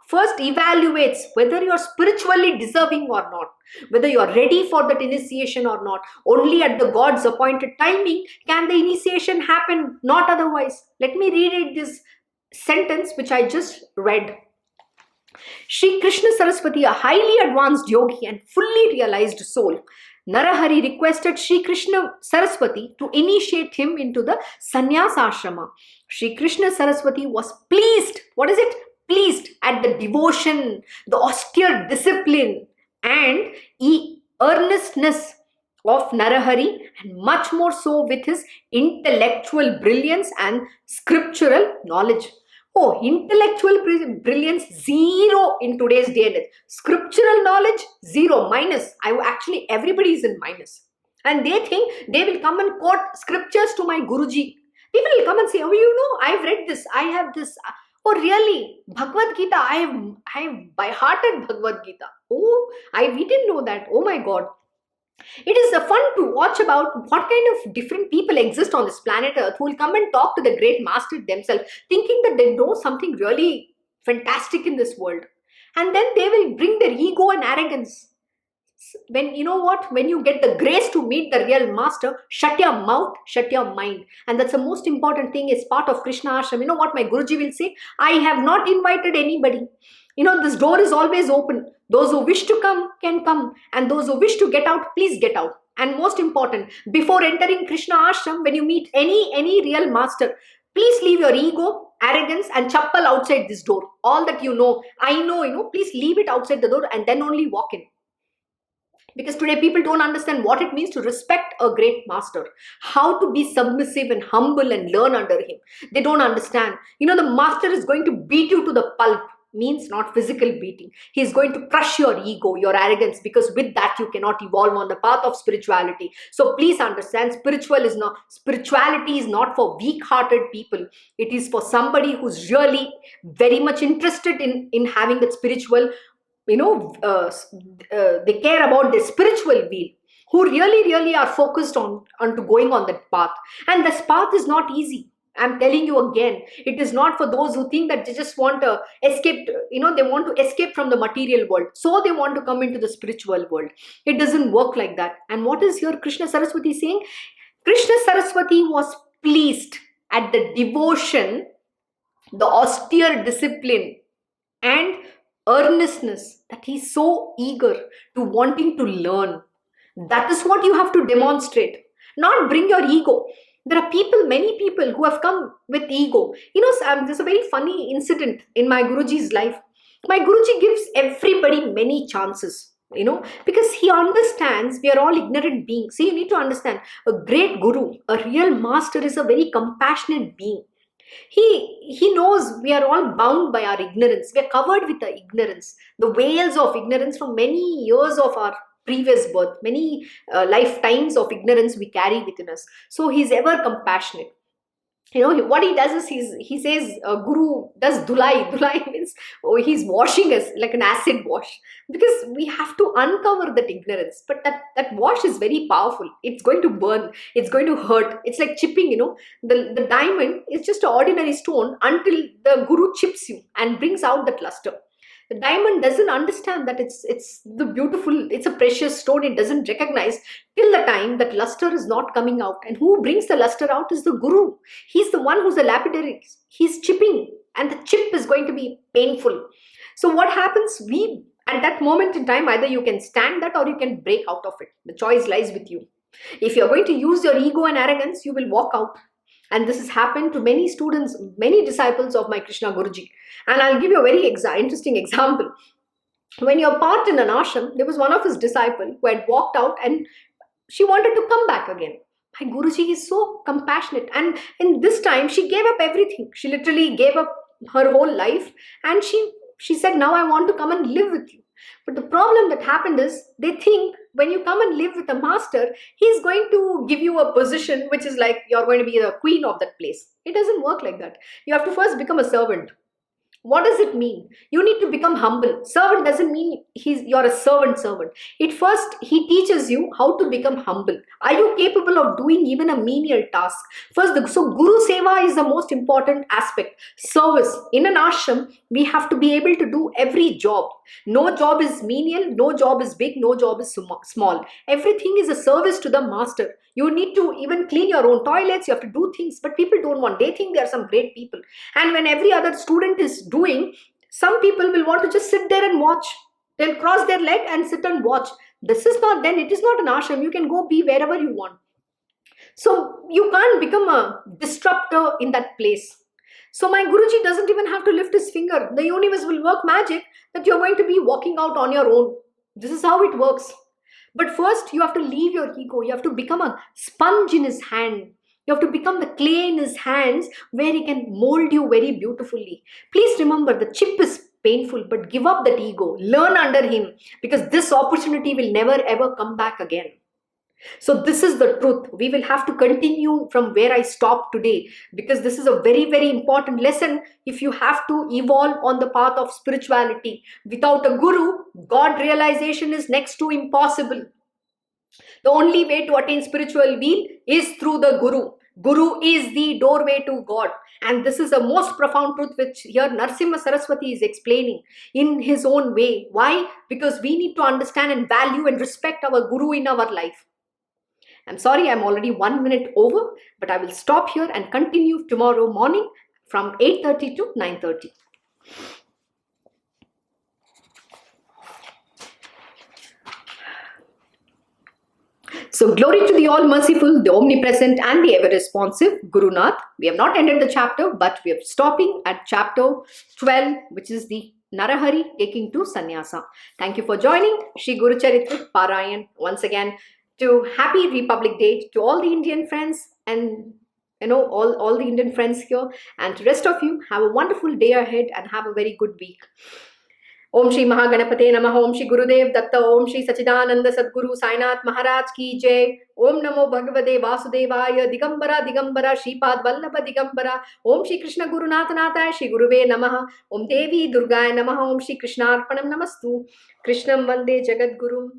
first evaluates whether you are spiritually deserving or not, whether you are ready for that initiation or not. Only at the God's appointed timing can the initiation happen, not otherwise. Let me reread this sentence which I just read. Sri Krishna Saraswati, a highly advanced yogi and fully realized soul, Narahari requested Sri Krishna Saraswati to initiate him into the Sanyasasrama. Sri Krishna Saraswati was pleased. What is it? Pleased at the devotion, the austere discipline and earnestness of Narahari, and much more so with his intellectual brilliance and scriptural knowledge. Oh, intellectual brilliance, zero in today's day and age. Scriptural knowledge, zero, minus. Everybody is in minus. And they think they will come and quote scriptures to my Guruji. People will come and say, oh, I've read this, I have this. Oh, really? Bhagavad Gita, I have by hearted Bhagavad Gita. Oh, we didn't know that. Oh my God. It is fun to watch about what kind of different people exist on this planet Earth who will come and talk to the great master themselves, thinking that they know something really fantastic in this world. And then they will bring their ego and arrogance. When you get the grace to meet the real master, shut your mouth, shut your mind. And that's the most important thing, is part of Krishna Ashram. You know what my Guruji will say? I have not invited anybody. This door is always open. Those who wish to come can come, and those who wish to get out, please get out. And most important, before entering Krishna Ashram, when you meet any real master, please leave your ego, arrogance and chappal outside this door. All that I know, please leave it outside the door and then only walk in. Because today people don't understand what it means to respect a great master, how to be submissive and humble and learn under him. They don't understand. The master is going to beat you to the pulp, means not physical beating. He is going to crush your ego, your arrogance, because with that you cannot evolve on the path of spirituality. So please understand, spirituality is not for weak-hearted people. It is for somebody who's really very much interested in having that spiritual, they care about their spiritual being, who really are focused on going on that path. And this path is not easy. I'm telling you again, it is not for those who think that they just want to escape, they want to escape from the material world. So they want to come into the spiritual world. It doesn't work like that. And what is here Krishna Saraswati saying? Krishna Saraswati was pleased at the devotion, the austere discipline and earnestness, that he's so eager to wanting to learn. That is what you have to demonstrate, not bring your ego. There are many people who have come with ego. There's a very funny incident in my Guruji's life. My Guruji gives everybody many chances, because he understands we are all ignorant beings. See, you need to understand, a great Guru, a real master is a very compassionate being. He knows we are all bound by our ignorance. We are covered with the ignorance, the veils of ignorance from many years of our previous birth, many lifetimes of ignorance we carry within us. So he's ever compassionate. What he does is he says, Guru does dhulai. Dhulai means he's washing us like an acid wash, because we have to uncover that ignorance. But that wash is very powerful. It's going to burn. It's going to hurt. It's like chipping, the diamond is just an ordinary stone until the Guru chips you and brings out that luster. The diamond doesn't understand that it's the beautiful, it's a precious stone. It doesn't recognize till the time that luster is not coming out. And who brings the luster out is the Guru. He's the one who's the lapidary. He's chipping, and the chip is going to be painful. So what happens? At that moment in time, either you can stand that or you can break out of it. The choice lies with you. If you're going to use your ego and arrogance, you will walk out. And this has happened to many students, many disciples of my Krishna Guruji. And I'll give you a very interesting example. When you're part in an ashram, there was one of his disciples who had walked out and she wanted to come back again. My Guruji is so compassionate. And in this time, she gave up everything. She literally gave up her whole life. And she said, now I want to come and live with you. But the problem that happened is, they think when you come and live with a master, he's going to give you a position which is like you're going to be the queen of that place. It doesn't work like that. You have to first become a servant. What does it mean? You need to become humble. Servant doesn't mean you're a servant. He teaches you how to become humble. Are you capable of doing even a menial task? So Guru Seva is the most important aspect. Service. In an ashram, we have to be able to do every job. No job is menial, no job is big, no job is small. Everything is a service to the master. You need to even clean your own toilets, you have to do things, but people don't want. They think there are some great people. And when every other student is doing, some people will want to just sit there and watch. They'll cross their leg and sit and watch. It is not an ashram. You can go be wherever you want. So you can't become a disruptor in that place. So my Guruji doesn't even have to lift his finger. The universe will work magic that you're going to be walking out on your own. This is how it works. But first, you have to leave your ego. You have to become a sponge in his hand. You have to become the clay in his hands where he can mold you very beautifully. Please remember, the chip is painful, but give up that ego. Learn under him, because this opportunity will never ever come back again. So this is the truth. We will have to continue from where I stopped today, because this is a very, very important lesson. If you have to evolve on the path of spirituality, without a guru, God realization is next to impossible. The only way to attain spiritual weal is through the Guru. Guru is the doorway to God. And this is the most profound truth which here Narasimha Saraswati is explaining in his own way. Why? Because we need to understand and value and respect our Guru in our life. I'm sorry, I'm already 1 minute over, but I will stop here and continue tomorrow morning from 8:30 to 9:30. So glory to the all-merciful, the omnipresent and the ever-responsive Guru Nath. We have not ended the chapter, but we are stopping at chapter 12, which is the Narahari Taking to Sanyasa. Thank you for joining Shri Guru Charitra Parayan. Once again, to Happy Republic Day to all the Indian friends and all the Indian friends here, and to rest of you, have a wonderful day ahead and have a very good week. Om Shri Mahaganapate Namaha. Om Shri Gurudev Datta. Om Shri Sachidananda Sadguru Sainath Maharaj Ki Jai. Om Namo Bhagavate Vasudevaya. Digambara Digambara Shripad Vallabha Digambara. Om Shri Krishna Gurunathanataya Shri Guruve Namaha. Om Devi Durgaya Namaha. Om Shri Krishna Arpanam Namastu. Krishnam Vande Jagat Guru.